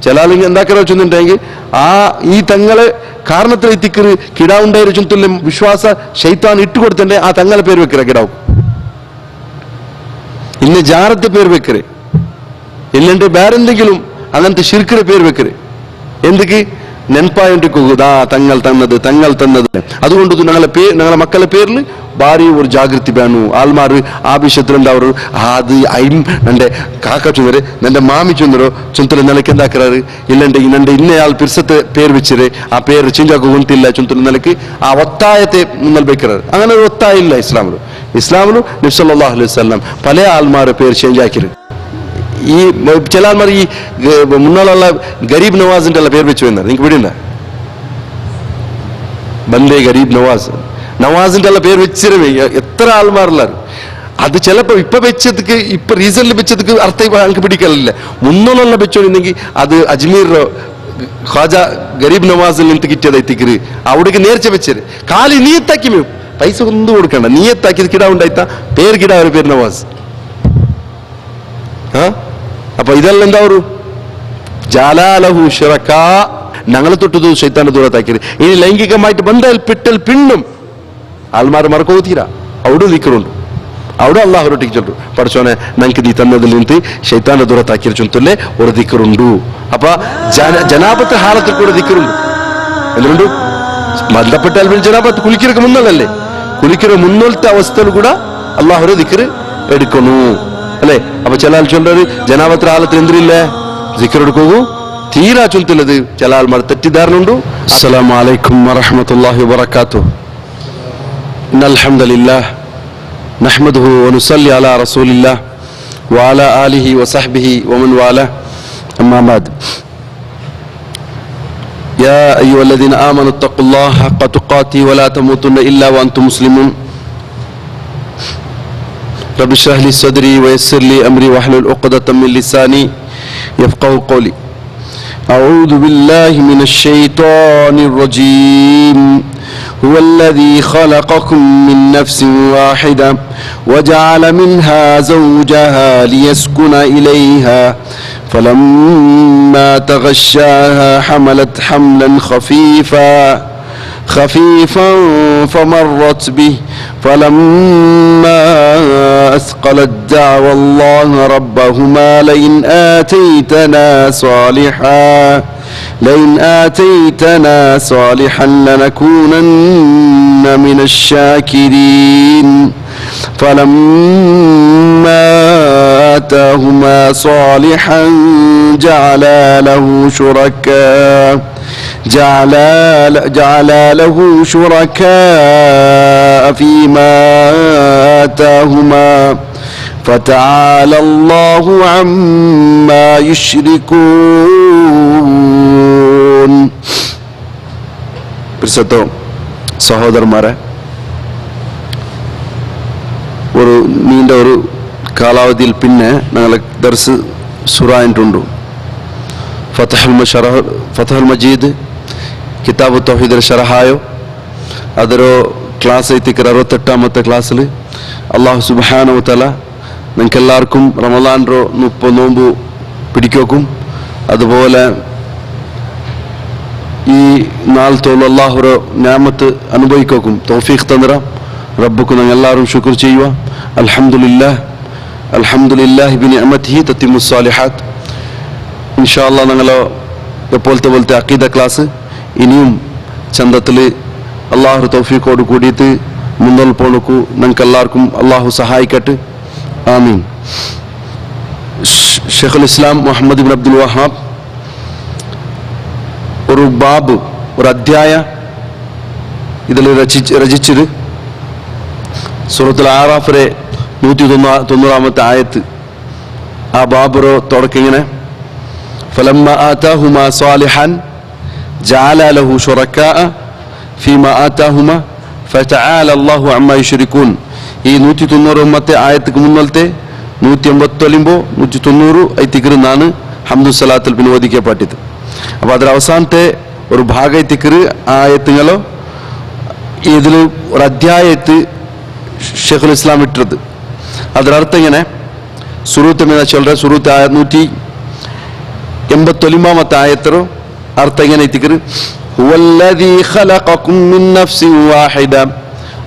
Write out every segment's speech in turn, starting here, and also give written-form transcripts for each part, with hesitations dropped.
ചില ആളുകൾ എന്താക്കാ വെച്ചിട്ടുണ്ടെങ്കിൽ ഈ തങ്ങളെ കാരണത്തിൽ എത്തിക്കറ് കിടാവുണ്ടായ ചുറ്റും വിശ്വാസ ശൈത്താൻ ഇട്ടുകൊടുത്തേ ആ തങ്ങളെ പേര് വെക്കറ കിടാവും ഇന്ന് ജാറത്തെ പേര് വെക്കറ് ഇല്ലണ്ട് വേറെന്തെങ്കിലും അങ്ങനത്തെ ശിർക്കിന്റെ പേര് വെക്കറ് എന്തൊക്കെ നെൻപായിട്ടിക്കുതാ തങ്ങൾ തന്നത് അതുകൊണ്ട് ഞങ്ങളെ മക്കളെ പേരിൽ ഭാരി ഒരു ജാഗ്രതി വേണു ആൾമാർ ആവശ്യത്തിലുണ്ടാവർ അത് നന്റെ കാക്ക ചുന്നര് നന്റെ മാമി ചുന്നരോ ചുന്തല നിലക്ക് എന്താക്കാറ് ഇല്ലണ്ടെങ്കിൽ നന്റെ ഇന്നയാൾ പിർസത്തെ പേര് വെച്ചിര് ആ പേര് ചിഞ്ചാക്കു ഉಂಟಿಲ್ಲ ചുന്തല നിലക്ക് ആ ഒത്തായത്തെ മുന്നൽ വെക്കറാറ് അങ്ങനെ ഒരു ഒത്തായ ഇല്ല ഇസ്ലാമിലും നബി സല്ലല്ലാഹു അലൈഹി വസല്ലം പല ആൾമാരെ പേര് ചേഞ്ച് ആക്കിയത് ഈ ചില ആൾമാർ ഈ മുന്നാളുള്ള ഗരീബ് നവാസിന്റെ പേര് വെച്ച് വരുന്നത് നിങ്ങൾക്ക് വിടില്ല ബന്ദേ ഗരീബ് നവാസിന്റെ പേര് വെച്ചിരുവേ എത്ര ആൾമാരുള്ള അത് ചിലപ്പോ ഇപ്പൊ റീസണിൽ വെച്ചതുക്ക് അർത്ഥം എനിക്ക് പിടിക്കലില്ല മുന്നോളം വെച്ചോണ്ടെങ്കിൽ അത് അജ്മീറോ ഖാജ ഗരീബ് നവാസിൽ നിന്ന് കിട്ടിയത് എത്തിക്കര് അവിടേക്ക് നേർച്ച വെച്ചത് കാലി നീയത്താക്കി പൈസ ഒന്നും കൊടുക്കണ്ട നീയത്താക്കിയത് കിടാ ഉണ്ടായിത്ത പേര് കിടാ ഒരു പേര് നവാസ് അപ്പൊ ഇതെല്ലാം എന്താ ഒരു ജാലാലഹു ശുറക ഞങ്ങളെ തൊട്ടത് ശൈത്താന്റെ ദൂരത്താക്കിയത് ഇനി ലൈംഗികമായിട്ട് ബന്ധത്തിൽ പെട്ടൽ പിണ്ണും ആൾമാർ മറക്കോ തീരാ അവിടെ ദിക്കറുണ്ട് അവിടെ അള്ളാഹുരൊട്ടിക്ക് ചൊല്ലു പഠിച്ചോനെ ഞങ്ങൾക്ക് നീ തന്നതിൽ നിന്ന് ശൈത്താന്റെ ദൂരത്താക്കിയ ചൊല്ലേ ഒരു ദിക്കറുണ്ടു അപ്പൊ ജനാപത്തെ ഹാലത്തിൽ കൂടെ ദിക്കറുണ്ട് എന്തുകൊണ്ട് ബന്ധപ്പെട്ടാൽ ജനാപത്ത് കുളിക്കിറക്ക് മുന്നല്ലേ കുളിക്കിற മുന്നോലത്തെ അവസ്ഥയിൽ കൂടെ അള്ളാഹുര ദിക്കറ് എടുക്കണു അല്ലെ അപ്പൊ ചില ആൾ ചൊല്ലൊരു ജനാപത്ര ഹാലത്തിൽ എന്തിരില്ലേ ദിക്കർ എടുക്കൂ തീരാ ചൊല്ലത് ചില ആൾമാർ തെറ്റിദ്ധാരണ ഉണ്ട് അസ്സലാമു അലൈക്കും വറഹ്മത്തുള്ളാഹി വബറകാതുഹു ഇന്നൽ ഹംദലില്ലാഹ് നഹ്മദുഹു വനുസല്ലി അലാ റസൂലില്ലാഹ് വഅലാ ആലിഹി വസഹ്ബിഹി വമൻ വാല അമ്മാ ബഅദ് യാ അയ്യുഹല്ലദീന ആമനു തഖുല്ലാഹ ഹഖ്ക തുഖാതിഹി വലാ തമൂതുന്ന ഇല്ലാ വഅൻതും മുസ്ലിമൂൻ رب اشرح لي صدري ويسر لي امري واحلل عقدة من لساني يفقهوا قولي اعوذ بالله من الشيطان الرجيم هو الذي خلقكم من نفس واحدة وجعل منها زوجها ليسكن إليها فلما تغشاها حملت حملا خفيفا فمرت به فلما أثقلت دعوى الله ربهما لئن آتيتنا صالحا لنكونن من الشاكرين فلما آتاهما صالحا جعلا له شركاء فيما آتاهما فتعالى الله عما يشركون പ്രിയപ്പെട്ട സഹോദരന്മാരെ ഒരു നീണ്ട ഒരു കാലാവധിയിൽ പിന്നെ ഞങ്ങളെ ദർസ് സുറായിട്ടുണ്ട് ഫതഹുൽ മജീദ് കിതാബ് തൗഹീദിന്റെ ഷറഹായോ ಅದರ ಕ್ಲಾಸ್ ಐತಿಕರ 68ാമത്തെ ക്ലാസ്സിൽ അല്ലാഹു സുബ്ഹാനഹു വതആല നിങ്ങൾക്കെല്ലാവർക്കും റമളാൻറോ 30 നോമ്പ് പിടിക്കും അതുപോലെ ഈ നാളത്തോളം അല്ലാഹുര നിഅമത്ത് അനുഭവിക്കും തൗഫീഖ് തന്നറ റബ്ബുക്ക് നിങ്ങൾ എല്ലാവരും ശുക്ർ ചെയ്യുക അൽഹംദുലില്ലാഹി ബിനിഅമതിഹി തത്തിമുസ് സാലിഹാത്ത് ഇൻഷാ അല്ലാഹ് ഞങ്ങൾ പോലത്തെ അഖീദ ക്ലാസ് ഇനിയും ചന്തത്തിൽ അള്ളാഹു തൗഫീഖോട് കൂടിയിട്ട് മുന്നോട്ട് പോണക്കു ഞങ്ങൾക്ക് എല്ലാവർക്കും അള്ളാഹു സഹായിക്കട്ടെ ആമീൻ ഷെയ്ഖുൽ ഇസ്ലാം മുഹമ്മദ് ഇബ്നു അബ്ദുൽ വഹാബ് ഒരു ബാബ് ഒരു അധ്യായ ഇതിൽ രചിച്ചത് സൂറത്തുൽ ആറാഫിലെ 190ാമത്തെ ആയത്ത് ആ ബാബറോ തുടക്കിങ്ങനെ ഫലമ്മ ആതാഹുമാ സാലിഹൻ ജഅല ലഹു ശുറകാഅ ഫീമാ ആതാഹുമാ ഫതആല അല്ലാഹു അമ്മാ യുശ്രികൂൻ ഈ 190ാമത്തെ ആയത്തിക്ക് മുന്നത്തെ 180 190 ಐತಿಕರು ನಾನು ಹಮ್ದು ಸಲಾತಲ್ ಬಿನ್ ಓದಿಕೆಪಟ್ಟಿತು അപ്പോൾ ಅದರ അവസാനത്തെ ഒരു ഭാഗ ಐತಿಕರು ആയത്തുകളോ ഇതിൽ ഒരു അധ്യായത്ത് ഷെയ്ഖുൽ ഇസ്ലാം ഇട്ടത് ಅದರ ಅರ್ಥ ಇങ്ങനെ സുറൂത്ത് में चल रहा सुरूत आयत 180 89ാമത്തെ ആയത്തറോ അർത്ഥം എങ്ങനെ എത്തിക്കറ് ഹുവല്ലദീ ഖലഖകും മിൻ നഫ്സിൻ വാഹിദ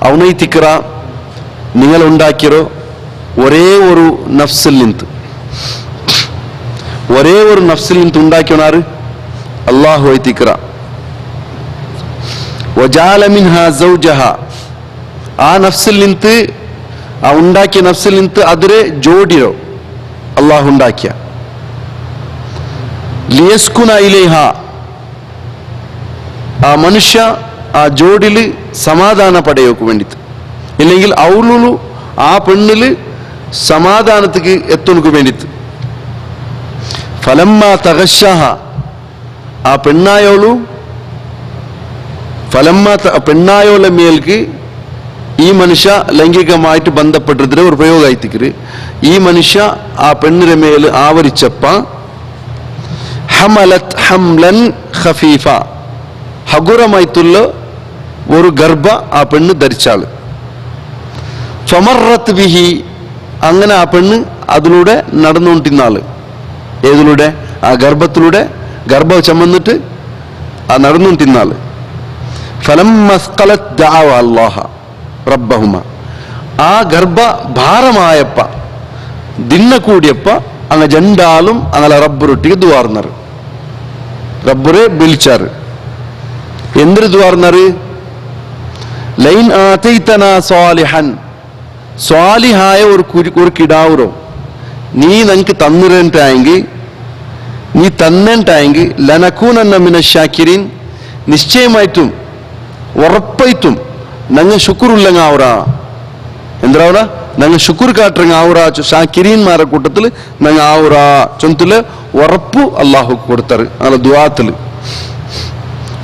അവനെ എത്തിക്കറ നിങ്ങൾ ഉണ്ടാക്കിയോ ഒരേ ഒരു നഫ്സിൽ നിന്ന് ഉണ്ടാക്കിയോണാറ് അല്ലാഹു എത്തിക്കറ വജഅല മിൻഹാ സൗജഹ ആ നഫ്സിൽ നിന്ന് ആ ഉണ്ടാക്കിയ നഫ്സിൽ നിന്ന് അതിരെ ജോഡിയോ അല്ലാഹു ഉണ്ടാക്കിയ ലിയസ്കുന ഇലൈഹ ആ മനുഷ്യ ആ ജോഡില് സമാധാന പടയോക്ക് വേണ്ടിട്ട് ഇല്ലെങ്കിൽ അവളുള്ളു ആ പെണ്ണില് സമാധാനത്തിക്ക് എത്തുനക്ക് വേണ്ടിട്ട് ഫലമ്മ തഗശഹ ആ പെണ്ണായോള മേൽക്ക് ഈ മനുഷ്യ ലൈംഗികമായിട്ട് ബന്ധപ്പെട്ടതിന് ഒരു പ്രയോഗമായിത്തിക്കര് ഈ മനുഷ്യ ആ പെണ്ണിന്റെ മേൽ ആവരിച്ചപ്പ ഹമലത് ഹംലൻ ഖഫീഫ ഹഗുരമായിട്ടുള്ള ഒരു ഗർഭ ആ പെണ്ണ് ധരിച്ചാള് ഫമറത്ത് ബിഹി അങ്ങനെ ആ പെണ്ണ് അതിലൂടെ നടന്നുകൊണ്ടിരുന്നാള് ഏതിലൂടെ ആ ഗർഭത്തിലൂടെ ഗർഭം ചമന്നിട്ട് ആ നടന്നുകൊണ്ടിരുന്നാള് ഫലമ്മസ്ഖലത് ദഅവ അല്ലാഹ റബ്ബഹുമ ആ ഗർഭ ഭാരമായപ്പ ദിന്ന കൂടിയപ്പ അങ്ങ ജണ്ടാലും അങ്ങനെ റബ്ബറൊട്ടിಗೆ ദ്വാർന്നറ് റബ്ബറെ വിളിച്ചാറ് എന്തൊരു ദ്വാർന്നറ് ലൈൻ ആതൈതന സാലിഹൻ സ്വാലിഹായ ഒരു കിടാവുറോ നീ നമുക്ക് തന്നിട്ടായെങ്കിൽ ലനകൂനന്ന മിന ഷാക്കിരീൻ നിശ്ചയമായിട്ടും ഉറപ്പായിട്ടും ഞങ്ങൾ ശുക്രുല്ലങ്ങ ആവുറാ എന്താ ഞങ്ങൾ ശുക്ർ കാട്ടുറങ്ങ ആവുറാ ഷാക്കിരീന്മാരുടെ കൂട്ടത്തിൽ ഞങ്ങൾ ആവുറാ ചൊന്തില് ഉറപ്പു അള്ളാഹു കൊടുത്തറ് അങ്ങനെ ദുആത്തില്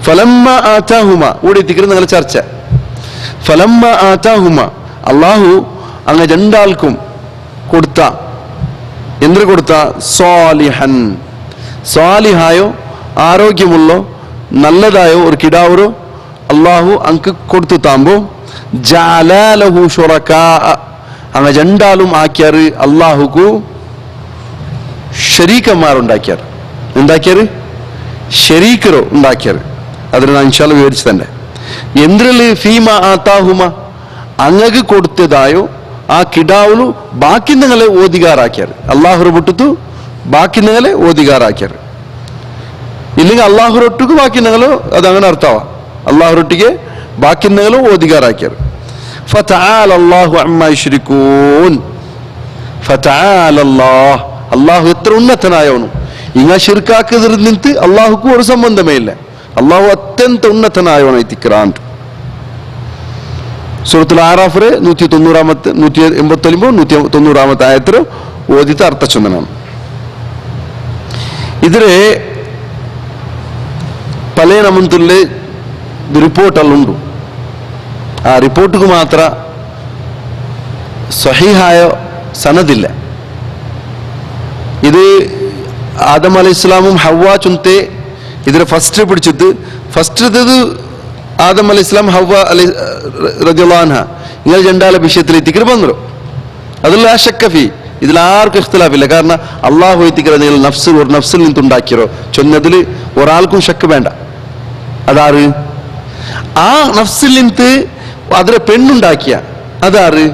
ഫലമ്മ ആതാഹുമ ഇവിടെ എത്തിക്കരുത് ഞങ്ങൾ ചർച്ച ഫലമ്മ ആതാഹുമ അള്ളാഹു അങ്ങ് രണ്ടാൾക്കും കൊടുത്ത എന്തിനു കൊടുത്ത സ്വാലിഹൻ സ്വാലിഹായോ ആരോഗ്യമുള്ളോ നല്ലതായോ ഒരു കിടാവറോ അള്ളാഹു അങ്ക് കൊടുത്തു താമ്പോ ജഅലഹു ശുറകാ അങ്ങ് രണ്ടാളും ആക്കിയാറ് അള്ളാഹുക്കു ഷരീക്കന്മാരുണ്ടാക്കിയാറ് എന്താക്കിയാറ് ഷരീക്കറോ ഉണ്ടാക്കിയാറ് അതിന് ഞാൻ ഇൻഷാ അല്ലാഹ് വിവരിച്ചു തന്നെ എന്തില് ഫീമ ആതാഹുമ അങ്ങക്ക് കൊടുത്തതായോ ആ കിടാവുಲು ബാക്കി നിങ്ങളെ ഓദികാറാക്കിയാറ് അള്ളാഹുറെ വിട്ടു ബാക്കി നിങ്ങളെ ഓദികാറാക്കിയാറ് ഇല്ലെങ്കിൽ അള്ളാഹുറൊട്ടുക്ക് ബാക്കി നിങ്ങളോ അതങ്ങനെ അർത്ഥമാ അള്ളാഹുറൊട്ടിക്ക് ബാക്കി നിങ്ങളോ ഓദികാറാക്കിയാറ് ഫതആല അല്ലാഹു അമ്മാ യുശ്രികൂൻ ഫതആല അല്ലാഹ് അള്ളാഹു എത്ര ഉന്നതനായവನು ഇങ്ങ ശിർക്കാക്കതിൽ നിന്ന് അള്ളാഹുക്ക് ഒരു സംബന്ധമേ ഇല്ല അള്ളാഹു അത്യന്ത ഉന്നതനായവനായി തിക്രാണ്ട് സൂറത്തുൽ ആറാഫിലെ 189 ആയത്തിൽ ഓദിത്ത അർത്ഥചൊന്നനാണ് ഇതിലെ പല നമന്തുള്ള റിപ്പോർട്ടുകളുണ്ട് ആ റിപ്പോർട്ടുക്ക് മാത്ര സഹീഹായ സനദില്ല ഇത് ആദം അലൈഹിസ്സലാമും ഹവ്വ ചുന്തേ ഇതിലെ ഫസ്റ്റ് പിടിച്ചിട്ട് ഫസ്റ്റ് ആദം അലൈഹിസ്സലാം ഹവ്വ റളിയല്ലാഹു അൻഹ ഇങ്ങനെ രണ്ടാളെ വിഷയത്തിൽ എത്തിക്കര് വന്നു അതിൽ ആ ശക്കഫി ഇതിൽ ആർക്കും ഇഖ്തിലാഫില്ല കാരണം അള്ളാഹു എത്തിക്കര നിങ്ങൾ ഒരു നഫ്സിൽ നിന്നുണ്ടാക്കിയോ ചൊന്നതിൽ ഒരാൾക്കും ശക്ക് വേണ്ട അതാറ് ആ നഫ്സിൽ നിന്ന് അതിലെ പെണ്ണുണ്ടാക്കിയ അതാറ്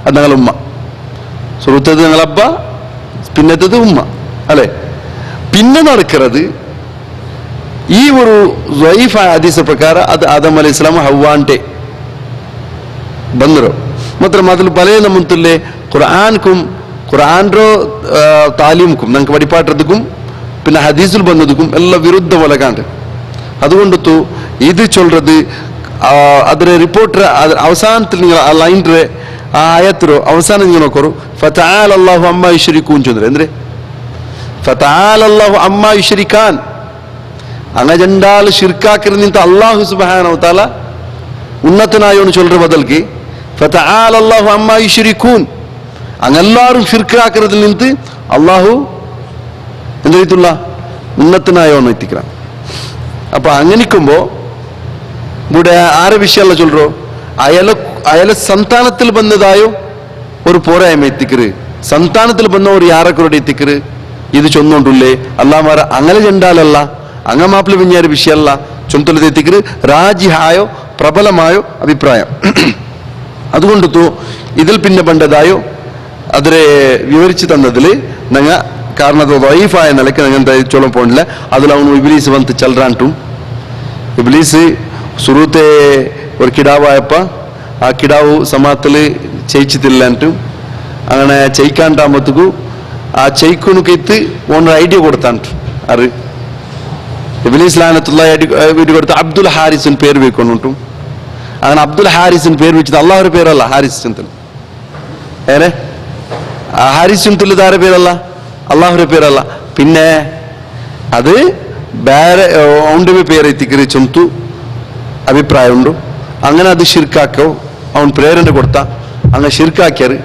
അത് ഞങ്ങളെ ഉമ്മ സുഹൃത്തത് ഞങ്ങളബ്ബ പിന്നത്തത് ഉമ്മ അല്ലെ പിന്നെ നടക്കുന്നത് ഈ ഒരു ളൈഫായ ഹദീസ് പ്രಕಾರ ಅದು ಆದಮ್ ಅಲೈಹಿಸ್ಸಲಾಂ ಹವ್ವಾಂಟೆ ಬಂದರು ಮಾತ್ರ ಮೊದಲು ಪಲೇ ನಮ್ಮಂತಲ್ಲೇ ഖുർആൻറോ താലീമുക്കും നമുക്ക് പഠിപ്പാട്ടതുക്കും പിന്നെ ഹദീസിൽ വന്നതുക്കും എല്ലാം വിരുദ്ധ പോലെക്കാണ്ട് അതുകൊണ്ടു ഇത് ചൊല്றது അതിലെ റിപ്പോർട്ടർ അവസാനത്തിൽ നിങ്ങൾ ആ ലൈൻ്റെ ആ ആയത്തിലോ അവസാനം നിങ്ങൾ നോക്കൂ ഫതആല അല്ലാഹു അമ്മാ യുശ്രികൂൻ ചൊല്ലുന്നത് എന്തിരെ ഫതആല അല്ലാഹു അമ്മാ യുശ്രികാൻ അങ്ങനെ രണ്ടാൾ ഷിർക്കാക്കിരുന്ന് നിന്നിട്ട് അല്ലാഹു സുബ്ഹാനഹു വ തആല ഉന്നതനായോന്ന് ചൊല്ലുற ബദൽക്ക് ഫതആല അല്ലാഹു അമ്മാ യുശ്രികൂൻ അങ്ങെല്ലാവരും ഷിർക്കാക്കിറതിൽ നിന്നിട്ട് അള്ളാഹു എന്തെയ്തുള്ള ഉന്നതനായോന്ന് എത്തിക്കണം അപ്പൊ അങ്ങനിക്കുമ്പോ ഇവിടെ ആരെ വിഷയമല്ല ചൊല്ലോ അയാളെ സന്താനത്തിൽ വന്നതായോ ഒരു പോരായ്മ എത്തിക്കറ് സന്താനത്തിൽ വന്ന ഒരു യാറക്കരോട് എത്തിക്കറ് ഇത് ചൊന്നുകൊണ്ടുള്ളേ അല്ലാമാര അങ്ങനെ ചെണ്ടാലല്ല അങ്ങ മാപ്പിള വിഞ്ഞാറ് വിഷയമല്ല ചൊന്തലതെത്തിക്കര് രാജിഹായോ പ്രബലമായോ അഭിപ്രായം അതുകൊണ്ടു ഇതിൽ പിന്നെ പണ്ടതായോ അതിനെ വിവരിച്ചു തന്നതിൽ ഞങ്ങ കാരണം അത് വൈഫായ നിലയ്ക്ക് ഞങ്ങൾ ചൊല്ലാൻ പോണില്ല അതിൽ അവನು ഇബ്ലീസ് വന്ന് ചെല്ലാണ്ടും ഇബ്ലീസ് സുറൂത്തെ ഒരു കിടാവായപ്പ ആ കിടാവ് സമാത്തിൽ ചെയ്യിച്ചിട്ടില്ലാണ്ടും അങ്ങനെ ചെയ്യിക്കാണ്ടാകുമ്പോഴത്തേക്കു ആ ചെയ്ക്കുണുക്കെത്ത് ഓണർ ഐഡിയ കൊടുത്താണ്ട് അത് ഇബ്ലീസ് ലാനത്തുള്ള വീട്ടിൽ കൊടുത്ത് അബ്ദുൽ ഹാരിസിന് പേര് വെക്കൊണ്ടും അങ്ങനെ അബ്ദുൽ ഹാരിസിന് പേര് വെച്ചത് അള്ളാഹുടെ പേരല്ല ഹാരിസ് ചുന്തൽ ഏനെ ഹാരിസ് ചുന്തൽ ഇതാരുടെ പേരല്ല അള്ളാഹുടെ പേരല്ല പിന്നെ അത് ಬೇರೆ ಅವನ പേര് എത്തിക്കറി ചൊന്തു അഭിപ്രായമുണ്ട് അങ്ങനെ അത് ഷിർക്കാക്കോ അവൻ പ്രേരണ കൊടുത്ത അങ്ങനെ ഷിർക്കാക്കിയാറ്